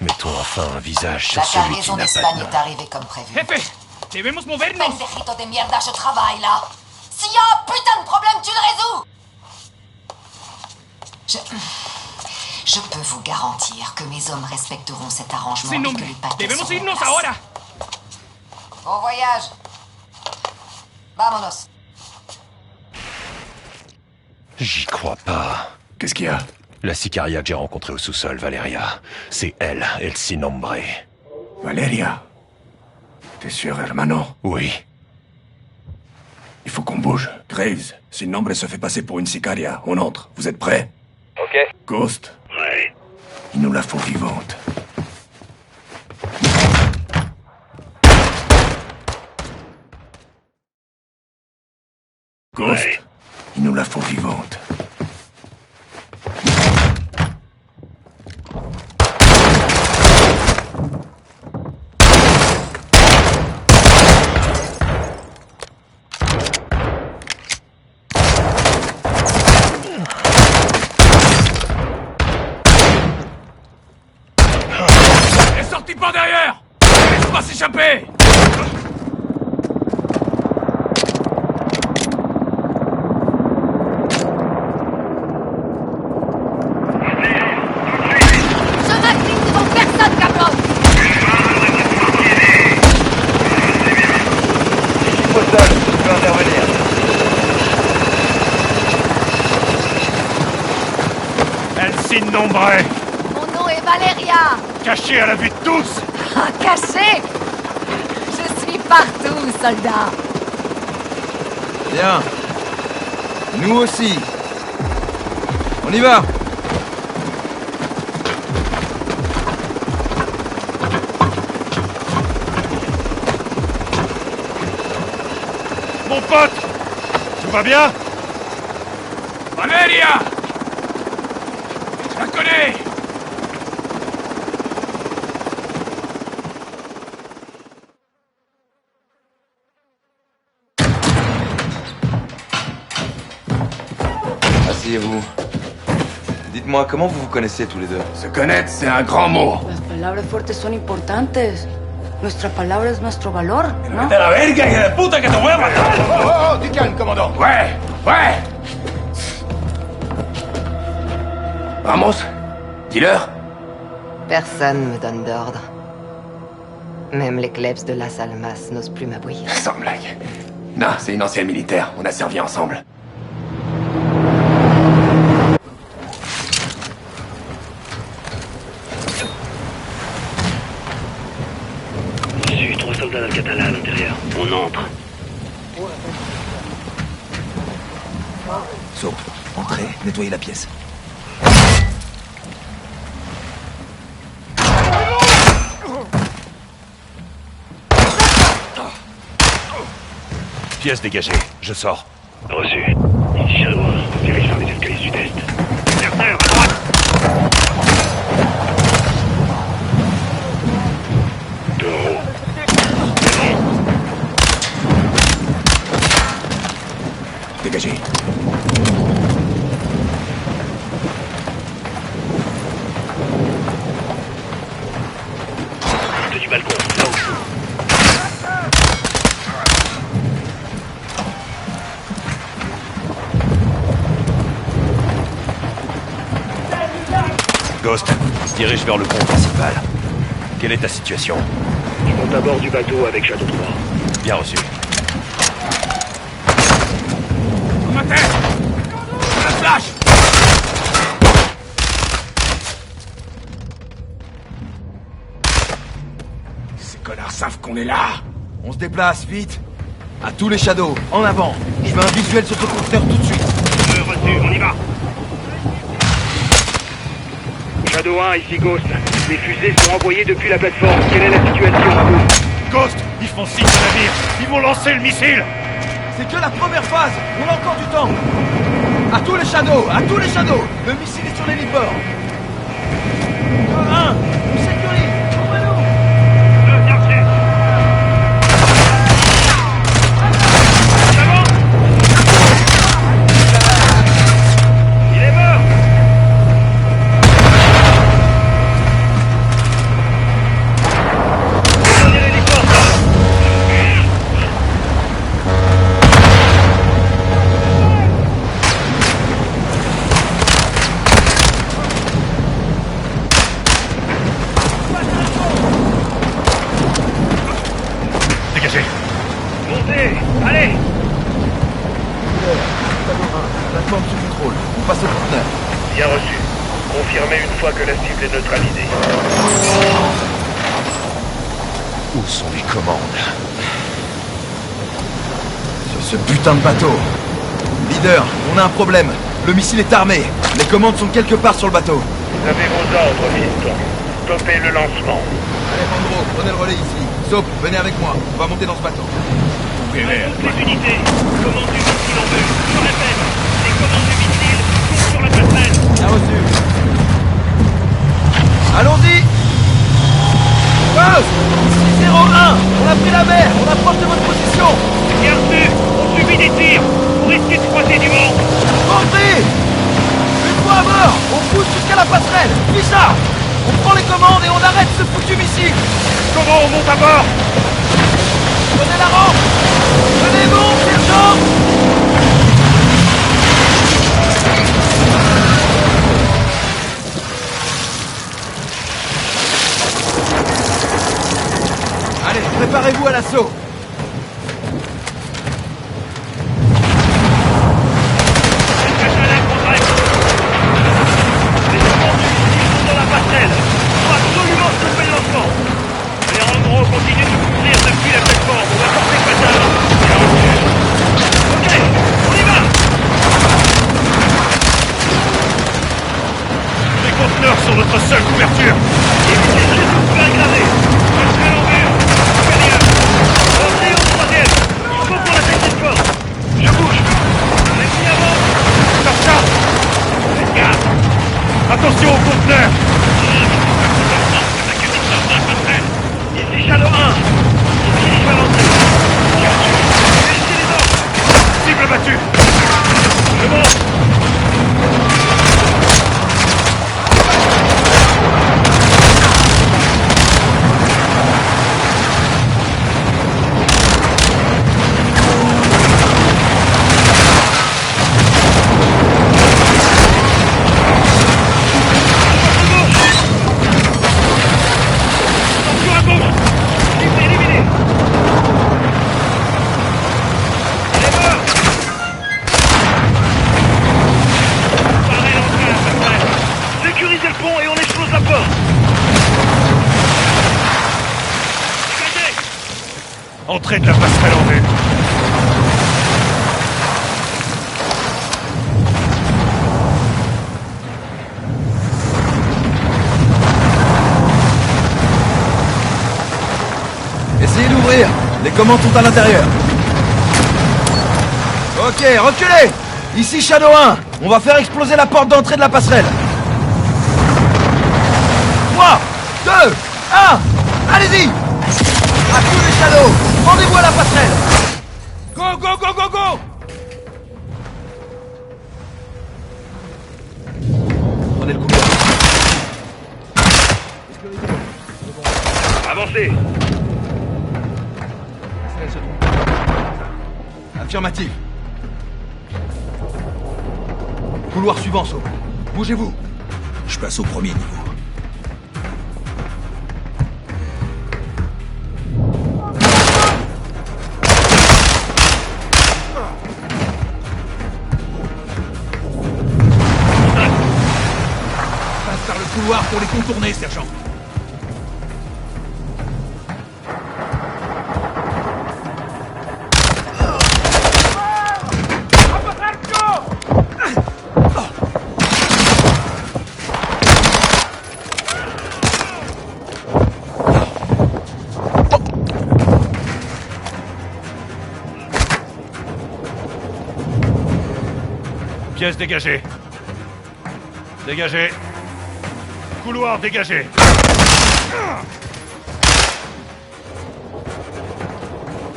[SPEAKER 2] Mettons enfin un visage sur
[SPEAKER 14] La
[SPEAKER 2] celui qui
[SPEAKER 14] cargaison
[SPEAKER 2] n'a pas
[SPEAKER 14] d'Espagne
[SPEAKER 2] de nom.
[SPEAKER 14] est arrivée comme prévu.
[SPEAKER 4] Jefe, debemos movernos.
[SPEAKER 14] Pendejito de mierda, je travaille là. S'il y a un putain de problème, tu le résous. Je peux vous garantir que mes hommes respecteront cet arrangement
[SPEAKER 4] Sin
[SPEAKER 14] et
[SPEAKER 4] Nombre,
[SPEAKER 14] que les paquets
[SPEAKER 4] debemos
[SPEAKER 14] seront en
[SPEAKER 4] irnos
[SPEAKER 14] place.
[SPEAKER 4] ahora.
[SPEAKER 14] Bon voyage. Vámonos.
[SPEAKER 2] J'y crois pas.
[SPEAKER 3] Qu'est-ce qu'il y a?
[SPEAKER 2] La sicaria que j'ai rencontrée au sous-sol, Valeria. C'est elle, El Sin Nombre.
[SPEAKER 3] Valeria? T'es sûr, hermano?
[SPEAKER 2] Oui.
[SPEAKER 3] Il faut qu'on bouge. Graves, Sin Nombre se fait passer pour une sicaria. On entre. Vous êtes prêts?
[SPEAKER 9] Ok.
[SPEAKER 3] Ghost?
[SPEAKER 9] Ouais.
[SPEAKER 3] Il nous la faut vivante. Ghost?
[SPEAKER 9] Ouais.
[SPEAKER 3] Il nous la faut vivante.
[SPEAKER 2] Elle est sortie par derrière! Laisse pas s'échapper!
[SPEAKER 10] Je m'incline devant personne, cabron.
[SPEAKER 5] Au sol, je peux intervenir.
[SPEAKER 6] El Sin Nombre.
[SPEAKER 10] Mon nom est Valeria.
[SPEAKER 6] Caché à la vue de tous.
[SPEAKER 10] Ah, caché. Je suis partout, soldat.
[SPEAKER 7] Bien. Nous aussi. On y va.
[SPEAKER 6] Mon pote. Tout va bien?
[SPEAKER 2] Valeria! Je la connais!
[SPEAKER 7] Asseyez-vous. Dites-moi, comment vous vous connaissez tous les deux?
[SPEAKER 3] Se connaître, c'est un grand mot.
[SPEAKER 13] Las palabras fuertes son importantes. Nuestra palabra es nuestro valor, ¿no?
[SPEAKER 2] ¡Vete a la verga, hija de puta, que te voy a matar!
[SPEAKER 3] Oh, du calme, commandant.
[SPEAKER 2] Ouais! Ouais!
[SPEAKER 3] Vamos. Dis-leur.
[SPEAKER 14] Personne me donne d'ordre. Même les klebs de Las Almas n'osent plus m'abouiller.
[SPEAKER 3] Sans blague. Non, c'est une ancienne militaire. On a servi ensemble.
[SPEAKER 9] J'ai eu 3 soldats d'Alcatala à l'intérieur. On entre.
[SPEAKER 3] Soap, entrez, nettoyez la pièce.
[SPEAKER 1] pièces dégagées. Je sors.
[SPEAKER 9] Reçu. Ici Shadow 1. On se dirige vers les escaliers sud-est.
[SPEAKER 6] Déserteur, à droite!
[SPEAKER 9] Deux en haut.
[SPEAKER 3] Dégagez.
[SPEAKER 9] Porte du balcon, là-haut.
[SPEAKER 1] Ghost, se dirige vers le pont principal. Quelle est ta situation?
[SPEAKER 9] Je monte à bord du bateau avec Shadow 3.
[SPEAKER 1] Bien reçu.
[SPEAKER 2] Ma tête! La flash! Ces connards savent qu'on est là!
[SPEAKER 7] On se déplace, vite! À tous les Shadows, en avant! Je veux un visuel sur ce compteur tout de suite!
[SPEAKER 6] Reçu, on y va!
[SPEAKER 9] Shadow 1, ici Ghost. Les fusées sont envoyées depuis la plateforme. Quelle est la situation à vous?
[SPEAKER 6] Ghost, ils font signe au navire! Ils vont lancer le missile!
[SPEAKER 7] C'est que la première phase! On a encore du temps! À tous les Shadows! À tous les Shadows! Le missile est sur les libres! 1, on sécurise! Ouvrez-nous!
[SPEAKER 6] Il est mort!
[SPEAKER 1] Dégagez.
[SPEAKER 6] Montez! Allez!
[SPEAKER 7] Plateforme sous contrôle. On passe au conteneur.
[SPEAKER 9] Bien reçu. Confirmez une fois que la cible est neutralisée.
[SPEAKER 1] Où sont les commandes?
[SPEAKER 7] Sur ce putain de bateau. Leader, on a un problème. Le missile est armé. Les commandes sont quelque part sur le bateau.
[SPEAKER 9] Vous avez vos ordres, fiston. Stoppez le lancement.
[SPEAKER 7] Alejandro, prenez le relais ici. Soap, venez avec moi. On va monter dans ce bateau.
[SPEAKER 6] Toutes les unités! Commande du missile en vue! Je répète, les commandes du missile sont sur la passerelle!
[SPEAKER 7] Bien reçu. Allons-y! Ghost! Ici 01! On a pris la mer! On approche de votre position!
[SPEAKER 6] Bien reçu! On subit des tirs! Vous risquez de croiser du vent!
[SPEAKER 7] Compris! Une fois à bord! On pousse jusqu'à la passerelle! Fichard! On prend les commandes et on arrête ce foutu missile!
[SPEAKER 6] Comment on monte à bord?
[SPEAKER 7] Prenez la rampe! Venez bon, sergent! Allez, préparez-vous à l'assaut!
[SPEAKER 6] Continue de couvrir depuis la plateforme, on va porter patate. Ok, on y va. Les conteneurs sont notre seule couverture. Évitez de vous faire écraser. Restez en vue. Gagnez. Rentrez au troisième. Il faut qu'on attaque cette porte. Je bouge. Les filles avant. Stop ça. Faites gaffe. Attention aux conteneurs. Ici Shadow 1. On dirige vers l'entrée. Vérifiez les ordres. Cible battue. Je monte. Entrée de la passerelle en vue.
[SPEAKER 7] Essayez d'ouvrir. Les commandes sont à l'intérieur. Ok, reculez! Ici Shadow 1, on va faire exploser la porte d'entrée de la passerelle. 3, 2, 1, allez-y! À tous les Shadows, rendez-vous à la passerelle!
[SPEAKER 4] Go, go, go, go, go!
[SPEAKER 7] Prenez le couloir.
[SPEAKER 6] Avancez!
[SPEAKER 7] Affirmatif. Couloir suivant, Soap. Bougez-vous.
[SPEAKER 3] Je passe au premier niveau.
[SPEAKER 2] Passe par le couloir pour les contourner, sergent.
[SPEAKER 6] Pièce dégagée. Dégagée. Couloir dégagé.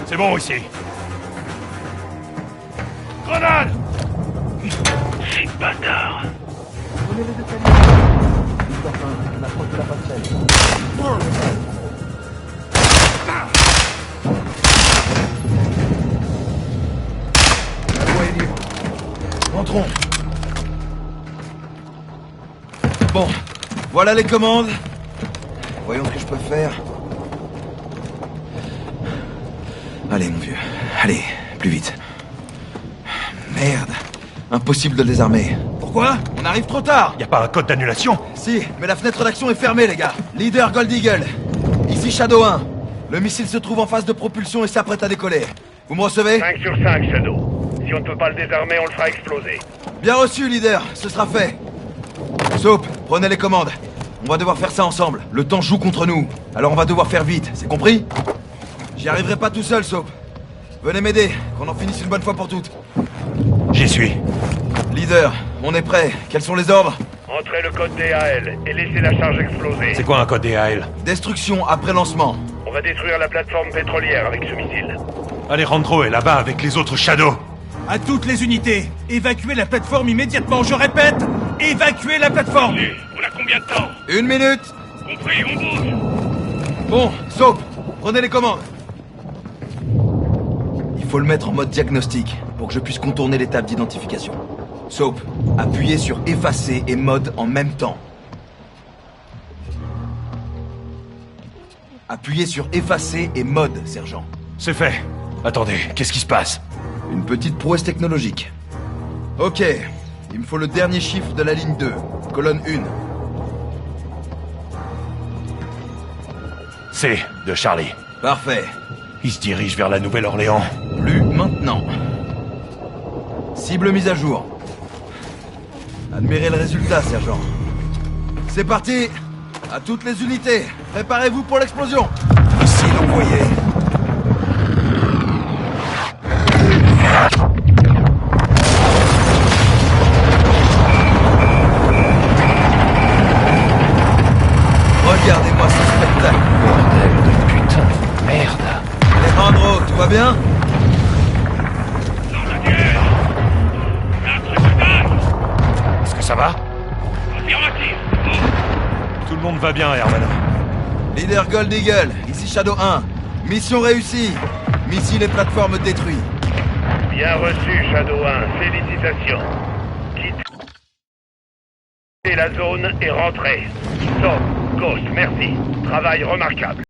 [SPEAKER 6] C'est bon ici. Grenade! Ces bâtards.
[SPEAKER 7] Entrons. Bon, voilà les commandes. Voyons ce que je peux faire. Allez, mon vieux. Allez, plus vite. Merde. Impossible de le désarmer. Pourquoi? On arrive trop tard.
[SPEAKER 6] Y a pas un code d'annulation?
[SPEAKER 7] Si, mais la fenêtre d'action est fermée, les gars. Leader Gold Eagle. Ici Shadow 1. Le missile se trouve en phase de propulsion et s'apprête à décoller. Vous me recevez?
[SPEAKER 6] 5 sur 5, Shadow. Si on ne peut pas le désarmer, on le fera exploser.
[SPEAKER 7] Bien reçu, leader. Ce sera fait. Soap, prenez les commandes. On va devoir faire ça ensemble. Le temps joue contre nous. Alors on va devoir faire vite, c'est compris? J'y arriverai pas tout seul, Soap. Venez m'aider, qu'on en finisse une bonne fois pour toutes.
[SPEAKER 6] J'y suis.
[SPEAKER 7] Leader, on est prêt. Quels sont les ordres?
[SPEAKER 6] Entrez le code DAL et laissez la charge exploser.
[SPEAKER 16] C'est quoi un code DAL?
[SPEAKER 7] Destruction après lancement.
[SPEAKER 6] On va détruire la plateforme pétrolière avec ce missile.
[SPEAKER 16] Alejandro est là-bas avec les autres Shadows.
[SPEAKER 2] À toutes les unités, évacuez la plateforme immédiatement. Je répète, évacuez la plateforme.
[SPEAKER 6] On a combien de temps?
[SPEAKER 7] 1 minute.
[SPEAKER 6] Compris, on bouge.
[SPEAKER 7] Bon, Soap, prenez les commandes. Il faut le mettre en mode diagnostic pour que je puisse contourner l'étape d'identification. Soap, appuyez sur effacer et mode en même temps. Appuyez sur effacer et mode, sergent.
[SPEAKER 16] C'est fait. Attendez, qu'est-ce qui se passe?
[SPEAKER 7] Une petite prouesse technologique. Ok, il me faut le dernier chiffre de la ligne 2, colonne 1.
[SPEAKER 16] C de Charlie.
[SPEAKER 7] Parfait.
[SPEAKER 16] Il se dirige vers la Nouvelle-Orléans.
[SPEAKER 7] Plus maintenant. Cible mise à jour. Admirez le résultat, sergent. C'est parti. À toutes les unités, préparez-vous pour l'explosion.
[SPEAKER 3] Missile envoyé.
[SPEAKER 7] Regardez-moi ce spectacle.
[SPEAKER 16] Bordel de putain. Merde.
[SPEAKER 7] Alejandro, tout va bien?
[SPEAKER 16] Est-ce que ça va?
[SPEAKER 6] Affirmatif.
[SPEAKER 16] Tout le monde va bien, Hermano.
[SPEAKER 7] Leader Gold Eagle, ici Shadow 1. Mission réussie. Missile et plateforme détruits.
[SPEAKER 6] Bien reçu, Shadow 1. Félicitations. Quittez la zone et rentrez. Stop. Ghost, merci. Travail remarquable.